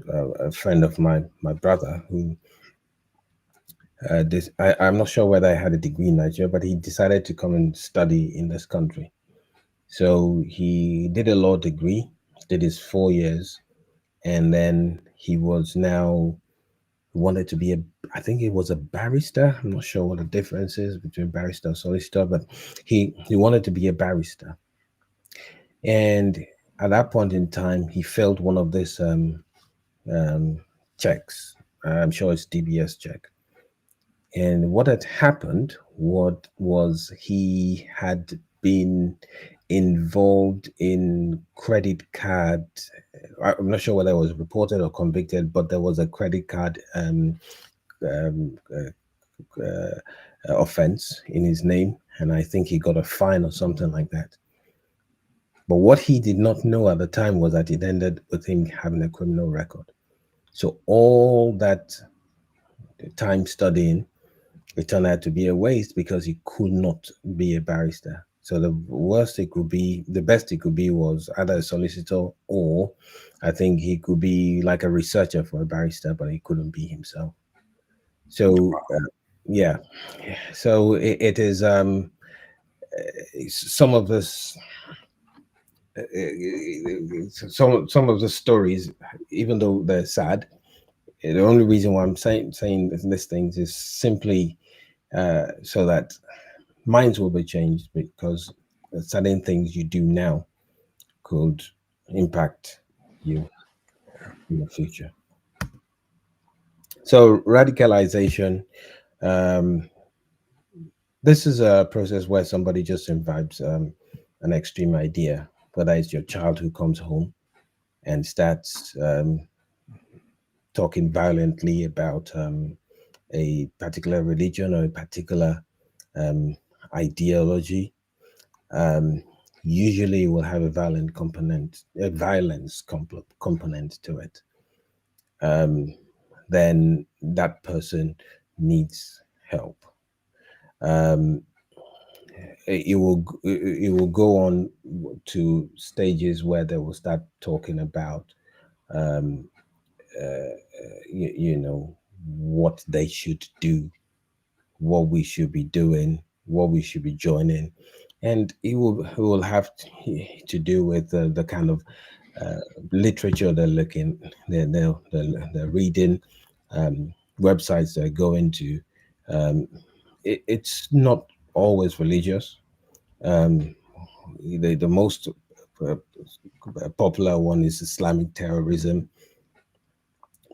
a friend of my brother who I'm not sure whether I had a degree in Nigeria, but he decided to come and study in this country. So he did a law degree, did his 4 years, and then he was now wanted to be I think he was a barrister. I'm not sure what the difference is between barrister and solicitor, but he wanted to be a barrister. And at that point in time, he failed one of these um, checks. I'm sure it's DBS check. And what had happened, what was he had been involved in credit card. I'm not sure whether it was reported or convicted, but there was a credit card um, offense in his name, and I think he got a fine or something like that. But what he did not know at the time was that it ended with him having a criminal record. So all that time studying, it turned out to be a waste because he could not be a barrister. So the worst it could be, the best it could be was either a solicitor, or I think he could be like a researcher for a barrister, but he couldn't be himself. So yeah, so it is some of this some of the stories, even though they're sad, the only reason why I'm saying these things is simply so that minds will be changed, because certain things you do now could impact you in the future. So radicalization, um, this is a process where somebody just imbibes an extreme idea, whether it's your child who comes home and starts talking violently about a particular religion or a particular um, ideology, um, usually will have a violent component, a component to it. Um, then that person needs help. Um, it will go on to stages where they will start talking about um, what they should do, what we should be doing, what we should be joining, and it will have to do with the kind of uh, literature they're looking, they're reading, websites they're going to. Um, it's not always religious. Um, the most uh, popular one is Islamic terrorism,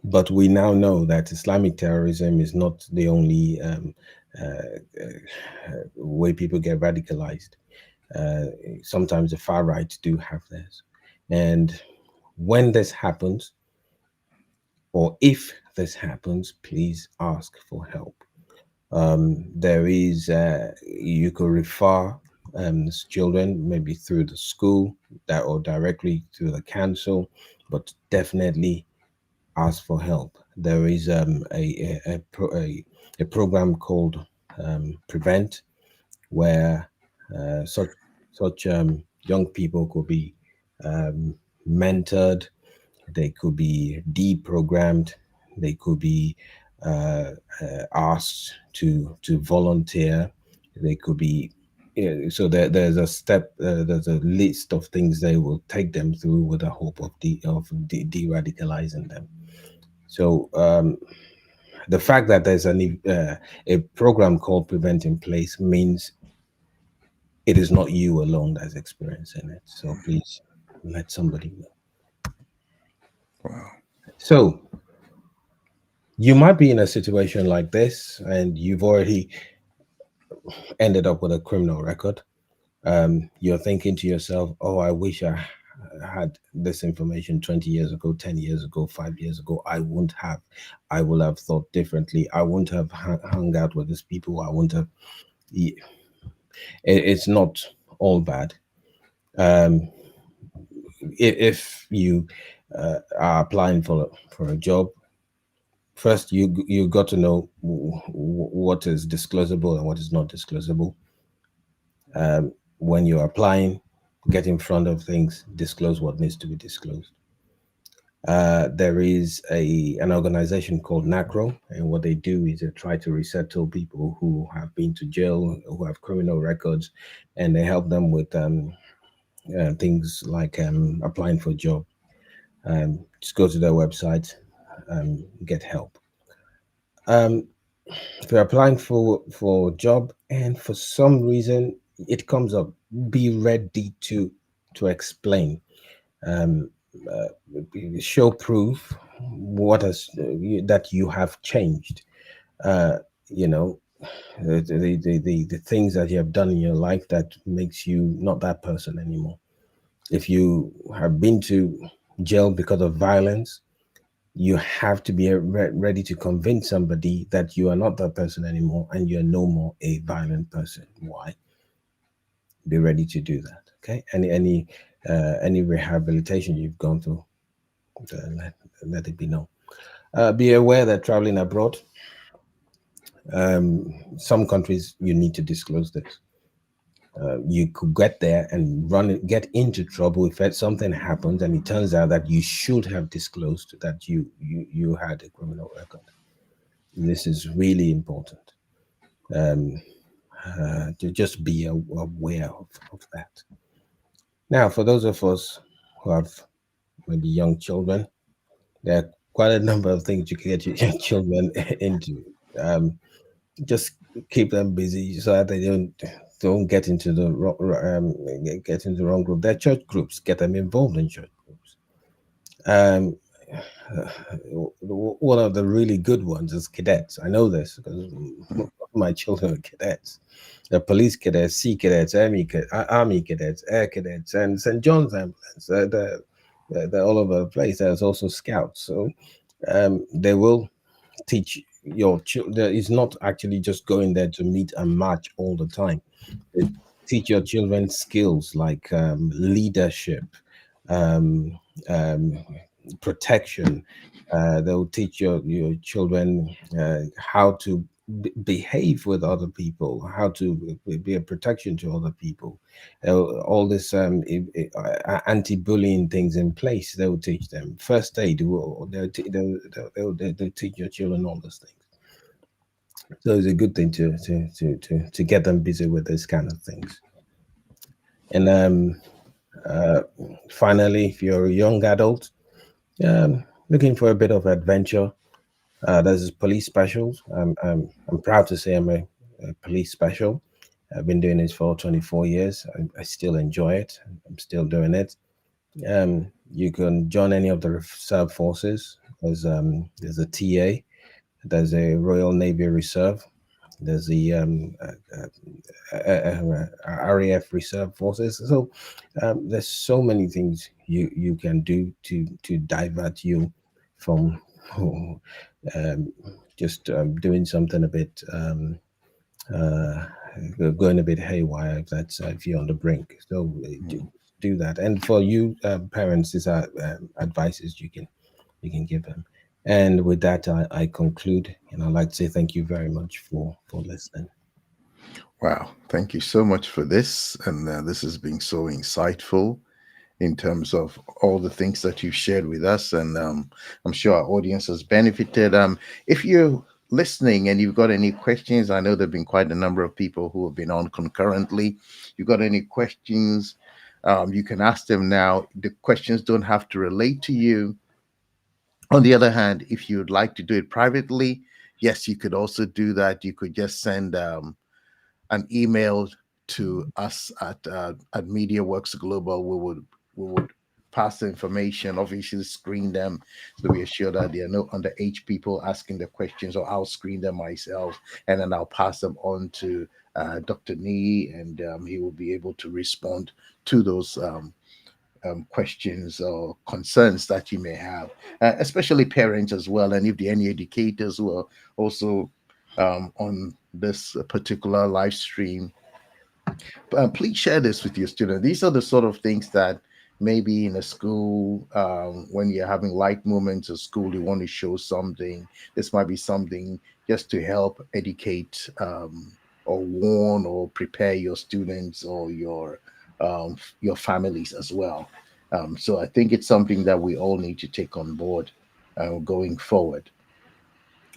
but we now know that Islamic terrorism is not the only way people get radicalized. Uh, Sometimes the far right do have this. And when this happens, or if this happens, please ask for help. There is, you could refer children maybe through the school that or directly through the council, but definitely ask for help. There is a program called Prevent, where such young people could be um, mentored, they could be deprogrammed, they could be uh, asked to volunteer, they could be. Yeah, so there's a step, there's a list of things they will take them through with the hope of de-radicalizing them. So the fact that there's a program called Prevent in place means it is not you alone that's experiencing it. So please let somebody know. Wow. So you might be in a situation like this and you've already ended up with a criminal record. You're thinking to yourself, oh, I wish I had this information 20 years ago, 10 years ago, 5 years ago. I would have thought differently. I wouldn't have hung out with these people. I wouldn't have. It's not all bad. Um, if you are applying for a job, first you got to know what is disclosable and what is not disclosable. When you're applying, get in front of things, disclose what needs to be disclosed. There is an organization called NACRO, and what they do is they try to resettle people who have been to jail, who have criminal records, and they help them with things like applying for a job. Just go to their website, get help. Um, if you're applying for a job and for some reason it comes up, be ready to explain. Um, uh, Show proof what has that you have changed. Uh, you know, the things that you have done in your life that makes you not that person anymore. If you have been to jail because of violence, you have to be ready to convince somebody that you are not that person anymore and you're no more a violent person. Why? Be ready to do that. Okay. Any rehabilitation you've gone through, let it be known. Be aware that traveling abroad, some countries you need to disclose this. You could get there and get into trouble if something happens and it turns out that you should have disclosed that you had a criminal record. This is really important. Um, to just be aware of that. Now, for those of us who have maybe young children, there are quite a number of things you can get your young children into. Just keep them busy so that they don't get into the get into the wrong group. Their church groups, get them involved in church groups. Um, One of the really good ones is cadets. I know this because my children are cadets. The police cadets, sea cadets, army cadets, air cadets, and St. John's ambulance. They're all over the place. There's also scouts. So They will teach your children. It's not actually just going there to meet and match all the time. They teach your children skills like leadership, um, um, protection. They'll teach your children how to behave with other people, how to be a protection to other people. All this anti-bullying things in place. They will teach them first aid. They'll teach your children all those things. So it's a good thing to get them busy with this kind of things. And uh, finally, if you're a young adult looking for a bit of adventure, there's police specials. I'm proud to say I'm a police special. I've been doing this for 24 years. I still enjoy it. I'm still doing it. You can join any of the reserve forces. There's a TA. There's a Royal Navy Reserve. There's the RAF Reserve Forces. So there's so many things you can do to divert you from um, just doing something a bit uh, going a bit haywire if that's if you're on the brink. So do that. And for you parents, these are advices you can give them. And with that, I conclude, and I'd like to say thank you very much for listening. Wow, thank you so much for this. And this has been so insightful in terms of all the things that you've shared with us. And I'm sure our audience has benefited. If you're listening and you've got any questions, I know there have been quite a number of people who have been on concurrently. You've got any questions, you can ask them now. The questions don't have to relate to you. On the other hand, if you'd like to do it privately, yes, you could also do that. You could just send an email to us at MediaWorks Global. We would pass the information, obviously screen them, so we assure that there are no underage people asking the questions, or I'll screen them myself, and then I'll pass them on to Dr. Nee, and he will be able to respond to those questions or concerns that you may have, especially parents as well. And if there are any educators who are also on this particular live stream, please share this with your students. These are the sort of things that maybe in a school, when you're having light moments at school, you want to show something. This might be something just to help educate, or warn or prepare your students or your families as well. So I think it's something that we all need to take on board going forward.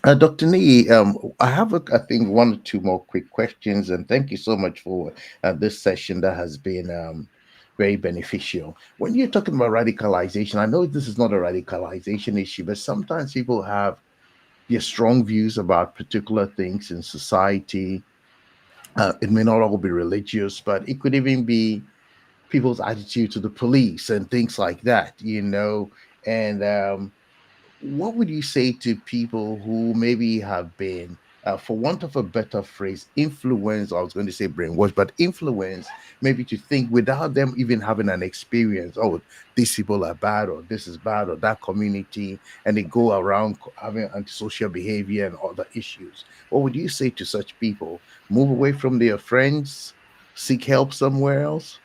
Dr. Nee, I have, I think, one or two more quick questions, and thank you so much for this session that has been very beneficial. When you're talking about radicalization, I know this is not a radicalization issue, but sometimes people have their strong views about particular things in society. It may not all be religious, but it could even be people's attitude to the police and things like that. And what would you say to people who maybe have been, for want of a better phrase, influenced? I was going to say brainwashed, but influenced maybe to think without them even having an experience. Oh, these people are bad, or this is bad, or that community, and they go around having antisocial behavior and other issues. What would you say to such people? Move away from their friends, seek help somewhere else.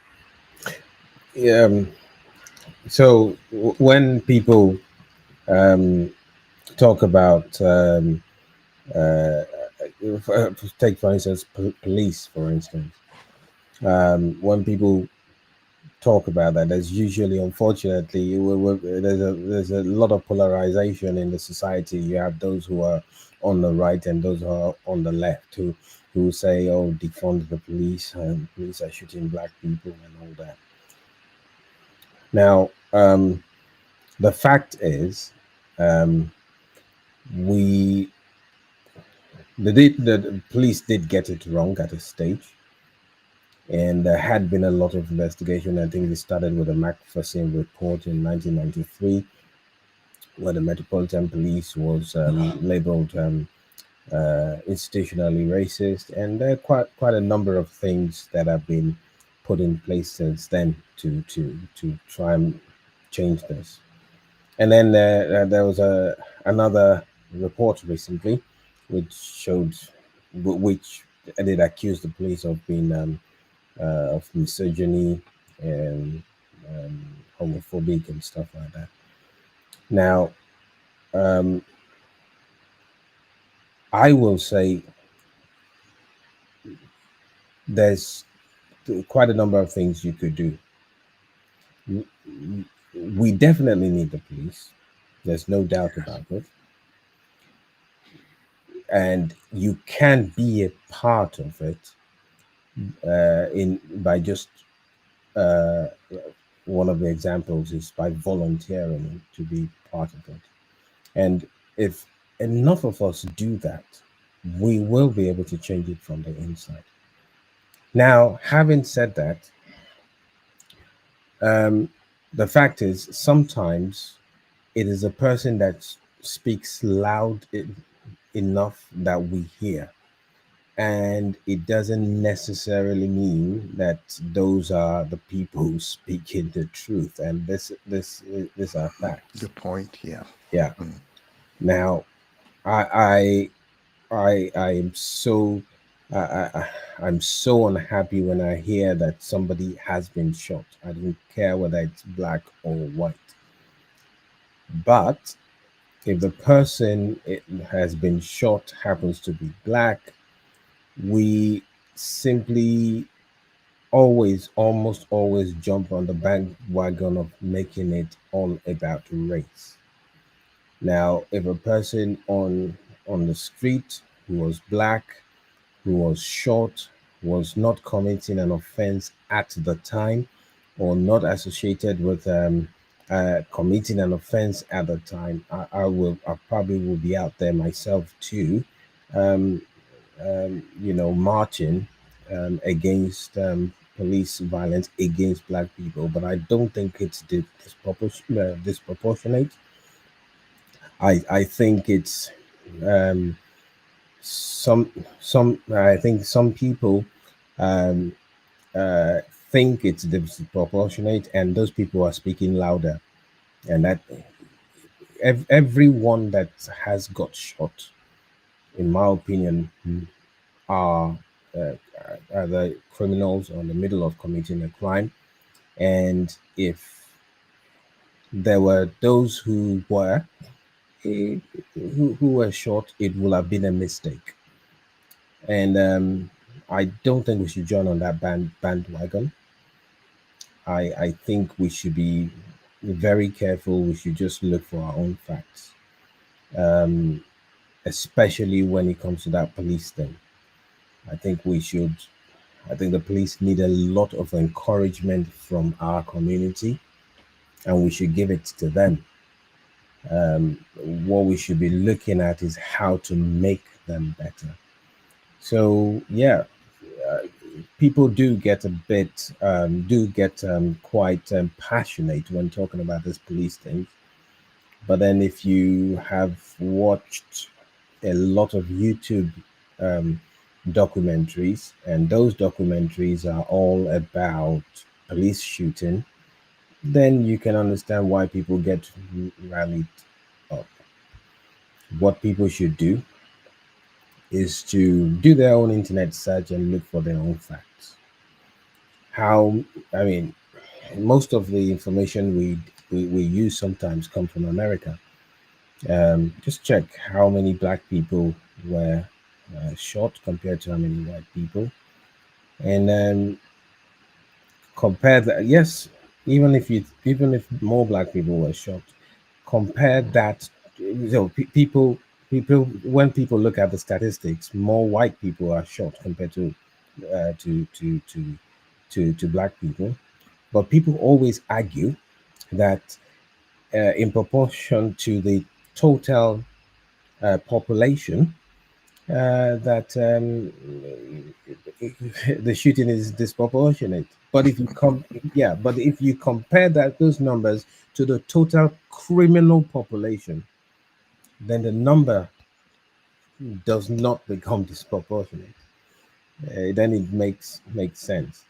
Yeah, so when people um, talk about uh, take for instance police, for instance, when people talk about that, there's usually, unfortunately, there's a lot of polarization in the society. You have those who are on the right and those who are on the left, who say, "Oh, defund the police, and police are shooting black people and all that." Now, the fact is, um, we the police did get it wrong at a stage, and there had been a lot of investigation. I think it started with the Macpherson report in 1993, where the Metropolitan Police was labeled institutionally racist, and there are quite a number of things that have been put in place since then to try and change this. And then there was another report recently, which showed, which did accuse the police of being of misogyny and um, homophobic and stuff like that. Now, um, I will say there's quite a number of things you could do. We definitely need the police. There's no doubt Yes. about it. And you can be a part of it in by just uh, one of the examples is by volunteering to be part of it. And if enough of us do that, we will be able to change it from the inside. Now, having said that, um, the fact is sometimes it is a person that speaks loud enough that we hear, and it doesn't necessarily mean that those are the people speaking the truth, and this are facts. Good point. Yeah. Yeah. Mm. Now, I I am so I, I I'm so unhappy when I hear that somebody has been shot. I don't care whether it's black or white. But if the person it has been shot happens to be black, we simply almost always jump on the bandwagon of making it all about race. Now, if a person on the street who was black, who was short, was not committing an offense at the time, or not associated with committing an offense at the time, I probably will be out there myself too, um, marching against police violence against black people. But I don't think it's disproportionate. I think it's um, some I think some people um, uh, think it's disproportionate, and those people are speaking louder. And that everyone that has got shot, in my opinion, are uh, either criminals or in the middle of committing a crime. And if there were those eh, who were shot, it will have been a mistake. And I don't think we should join on that bandwagon. I think we should be very careful. We should just look for our own facts, um, especially when it comes to that police thing. I think we should. I think the police need a lot of encouragement from our community, and we should give it to them. What we should be looking at is how to make them better. So yeah, people do get a bit, do get quite passionate when talking about this police thing. But then if you have watched a lot of YouTube um, documentaries, and those documentaries are all about police shooting, then you can understand why people get rallied up. What people should do is to do their own internet search and look for their own facts. How, I mean, most of the information we use sometimes come from America. Just check how many black people were shot compared to how many white people, and compare that. Yes, even if more black people were shot, compare that. People when people look at the statistics, more white people are shot compared to uh, to to to to black people. But people always argue that in proportion to the total population, that the shooting is disproportionate. But if you but if you compare those numbers to the total criminal population, then the number does not become disproportionate. Then it makes sense.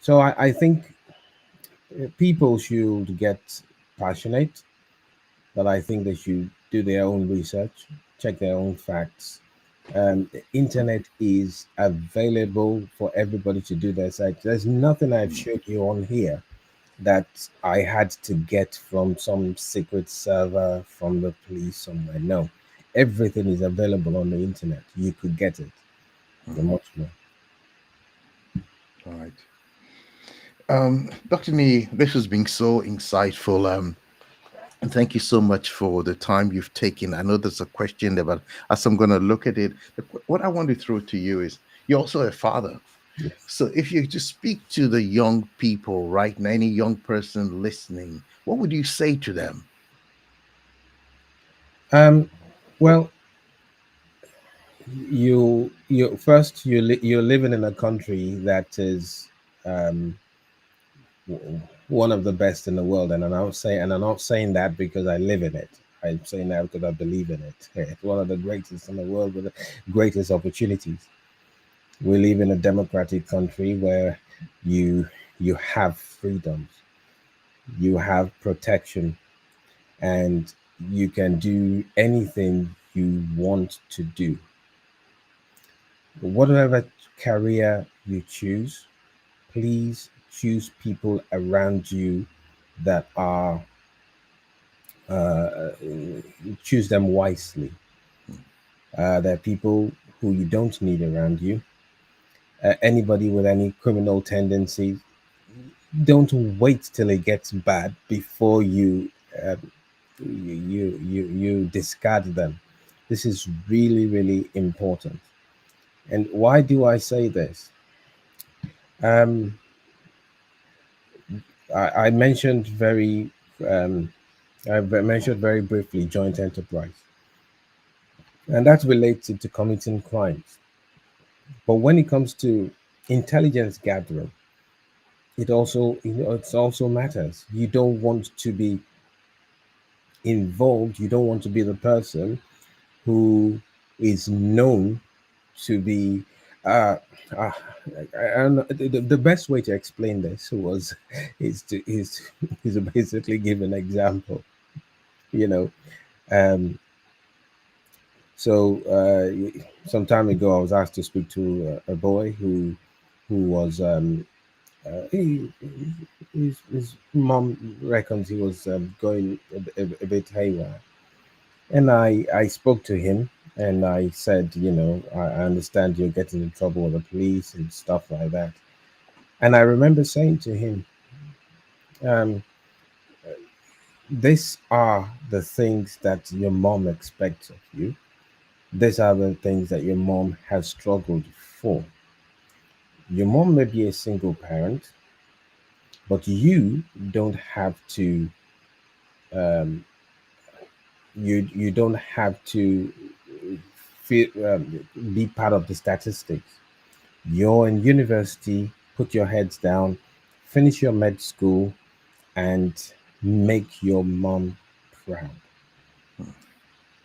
So I think people should get passionate. but I think they should do their own research, check their own facts. The internet is available for everybody to do their site. There's nothing I've mm, showed you on here that I had to get from some secret server from the police somewhere. No, everything is available on the internet. You could get it mm. and much more. All right. Dr. Nee, this has been so insightful. And thank you so much for the time you've taken. I know there's a question there, but as I'm going to look at it, what I want to throw to you is you're also a father. Yes. So if you just speak to the young people right now, any young person listening, what would you say to them? Um, well, you first you're living in a country that is um, one of the best in the world, and I'm not saying that because I live in it. I'm saying that because I believe in it. It's one of the greatest in the world with the greatest opportunities. We live in a democratic country where you you have freedoms, you have protection, and you can do anything you want to do. Whatever career you choose, please choose people around you that are uh, choose them wisely. There are people who you don't need around you. Anybody with any criminal tendencies, don't wait till it gets bad before you discard them. This is really really important. And why do I say this? Um, I mentioned um, mentioned very briefly joint enterprise, and that's related to committing crimes. But when it comes to intelligence gathering, it also matters. You don't want to be involved. You don't want to be the person who is known to be. Uh, uh, I don't know, the best way to explain this was is to basically give an example. You know, um, so some time ago, I was asked to speak to a boy who was his mom reckons he was going a bit haywire, and I spoke to him and I said, I understand you're getting in trouble with the police and stuff like that. And I remember saying to him, um, these are the things that your mom expects of you. These are the things that your mom has struggled for. Your mom may be a single parent, but you don't have to um, you don't have to feel, be part of the statistics. You're in university, put your heads down, finish your med school, and make your mom proud.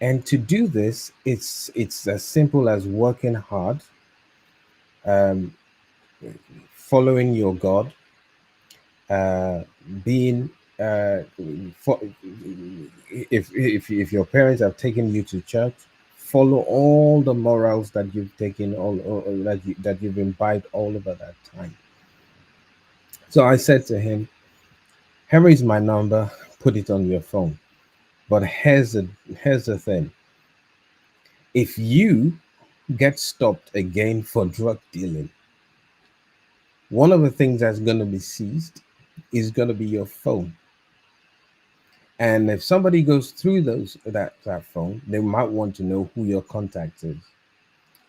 And to do this, it's as simple as working hard, um, following your God, uh, being for, if your parents have taken you to church, follow all the morals that you've taken all that you've imbibed all over that time. So I said to him, "Here is my number. Put it on your phone. But here's the thing: if you get stopped again for drug dealing, one of the things that's going to be seized is going to be your phone. And if somebody goes through that phone, they might want to know who your contact is.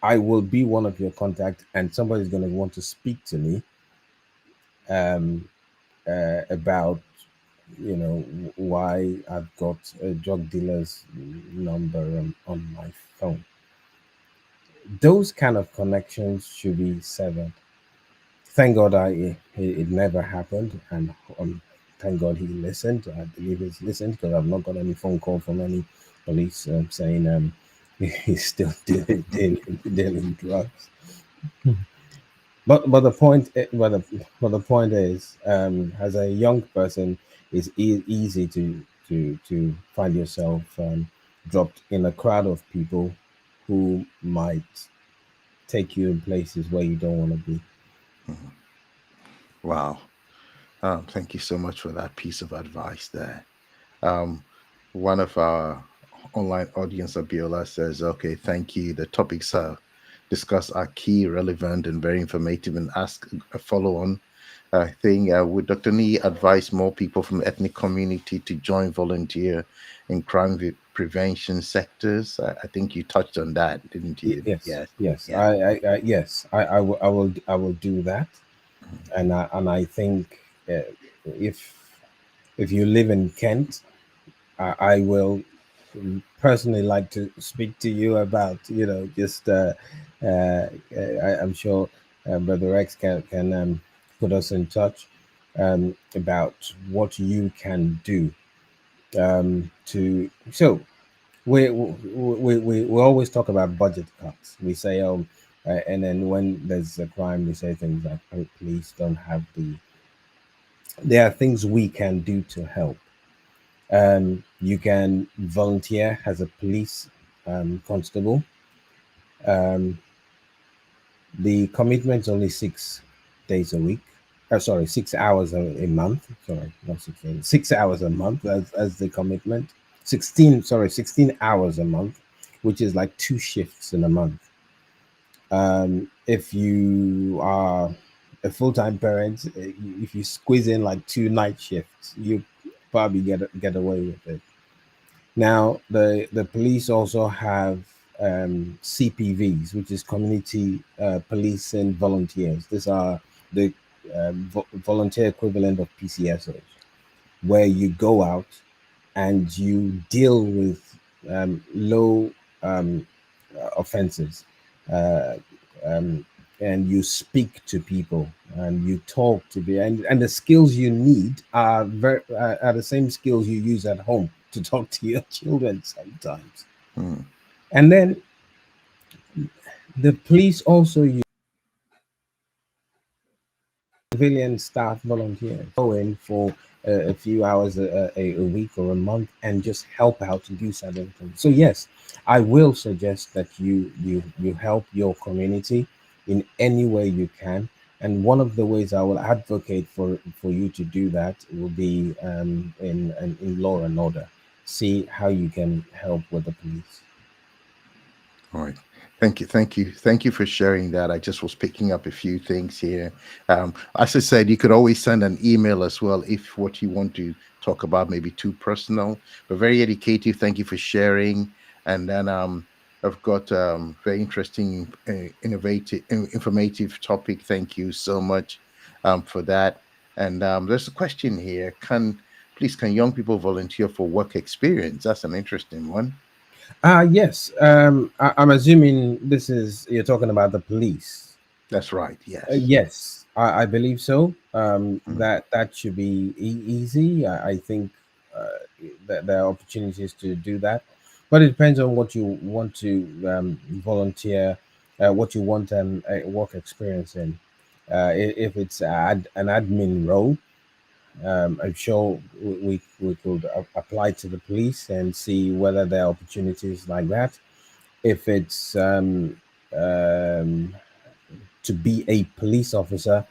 I will be one of your contact, and somebody's going to want to speak to me um, about why I've got a drug dealer's number on my phone. Those kind of connections should be severed. Thank God it never happened, and thank God he listened. I believe he's listened because I've not got any phone call from any police saying he's still dealing drugs. But the point but the point is, as a young person, it's easy to find yourself dropped in a crowd of people who might take you in places where you don't want to be. Mhm. Wow. Thank you so much for that piece of advice there. Um, One of our online audience, Abiola, says, okay, thank you. The topics discussed are key, relevant, and very informative, and ask a follow on thing. Would Dr. Nee advise more people from ethnic community to join volunteer in crime prevention sectors? I think you touched on that, didn't you? Yes, Yes. yes, Yeah. yes, I will do that, and I think if if you live in Kent, I will personally like to speak to you about, just I'm sure Brother Rex can put us in touch about what you can do to so we always talk about budget cuts. We say, and then when there's a crime, we say things like, oh, police don't have there are things we can do to help. You can volunteer as a police constable. Um, the commitment's only 6 days a week. Sorry, 6 hours a month. Sorry, not 6 days. 6 hours a month as the commitment. 16 hours a month, which is like two shifts in a month. If you are a full-time parent, if you squeeze in like two night shifts, you probably get away with it. Now, the police also have CPVs, which is community policing volunteers. These are the volunteer equivalent of PCSOs, where you go out and you deal with low um, offenses, uh, um, and you speak to people and you talk to be and the skills you need are the same skills you use at home to talk to your children sometimes. Mm. And then the police also use civilian staff volunteers go in for a few hours a week or a month and just help out to do certain things. So yes, I will suggest that you help your community in any way you can. And one of the ways I will advocate for you to do that will be in law and order. See how you can help with the police. All right. Thank you. Thank you. Thank you for sharing that. I just was picking up a few things here. As I said, you could always send an email as well if what you want to talk about may be too personal, but very educative. Thank you for sharing. And then I've got very interesting, innovative, informative topic. Thank you so much for that. And there's a question here. Can young people volunteer for work experience? That's an interesting one. Yes. I'm assuming this is you're talking about the police. That's right. Yes. Yes, I believe so. Mm, That should be easy. I think that there are opportunities to do that, but it depends on what you want to volunteer, what you want a work experience in. If it's an admin role, I'm sure we could apply to the police and see whether there are opportunities like that. If it's to be a police officer,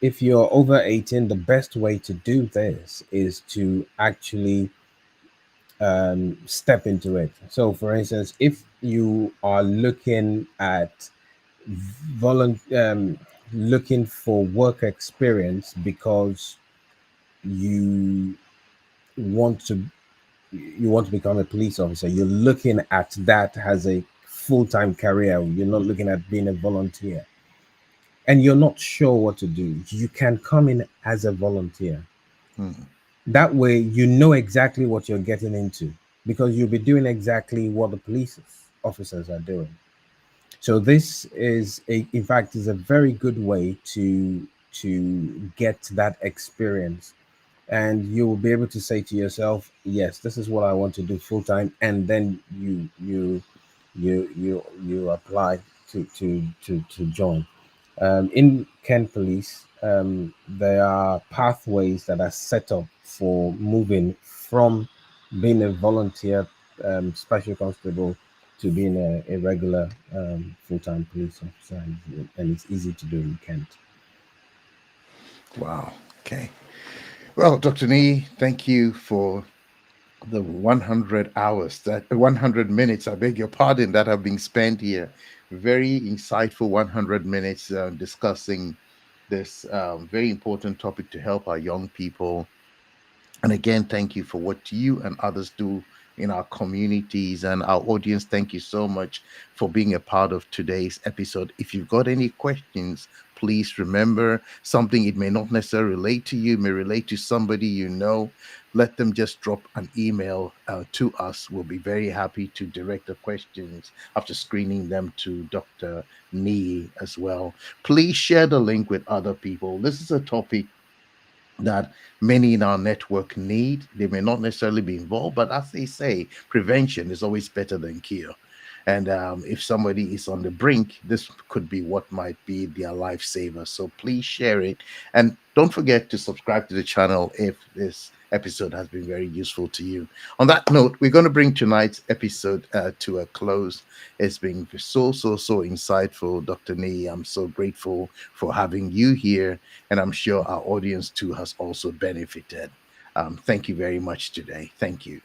if you're over 18, the best way to do this is to actually step into it. So, for instance, if you are looking at volun- um, looking for work experience because you want to you want to become a police officer, you're looking at that as a full-time career. You're not looking at being a volunteer, and you're not sure what to do. You can come in as a volunteer. mm, That way, you know exactly what you're getting into because you'll be doing exactly what the police officers are doing. So this is in fact, is a very good way to get that experience, and you will be able to say to yourself, "Yes, this is what I want to do full time," and then you apply to join. In Kent Police, there are pathways that are set up for moving from being a volunteer special constable to being a regular full-time police officer, and it's easy to do in Kent. Wow. Okay. Well, Dr. Nee, thank you for the 100 hours, that 100 minutes, I beg your pardon, that have been spent here. Very insightful 100 minutes discussing this very important topic to help our young people. And again, thank you for what you and others do in our communities and our audience. Thank you so much for being a part of today's episode. If you've got any questions, please remember something, it may not necessarily relate to you, may relate to somebody you know. Let them just drop an email to us. We'll be very happy to direct the questions after screening them to Dr. Nee as well. Please share the link with other people. This is a topic that many in our network need. They may not necessarily be involved, but as they say, prevention is always better than cure. And if somebody is on the brink, this could be what might be their lifesaver. So please share it. And don't forget to subscribe to the channel if this episode has been very useful to you. On that note, we're going to bring tonight's episode to a close. It's been so insightful, Dr. Nee. I'm so grateful for having you here, and I'm sure our audience too has also benefited. Thank you very much today. Thank you.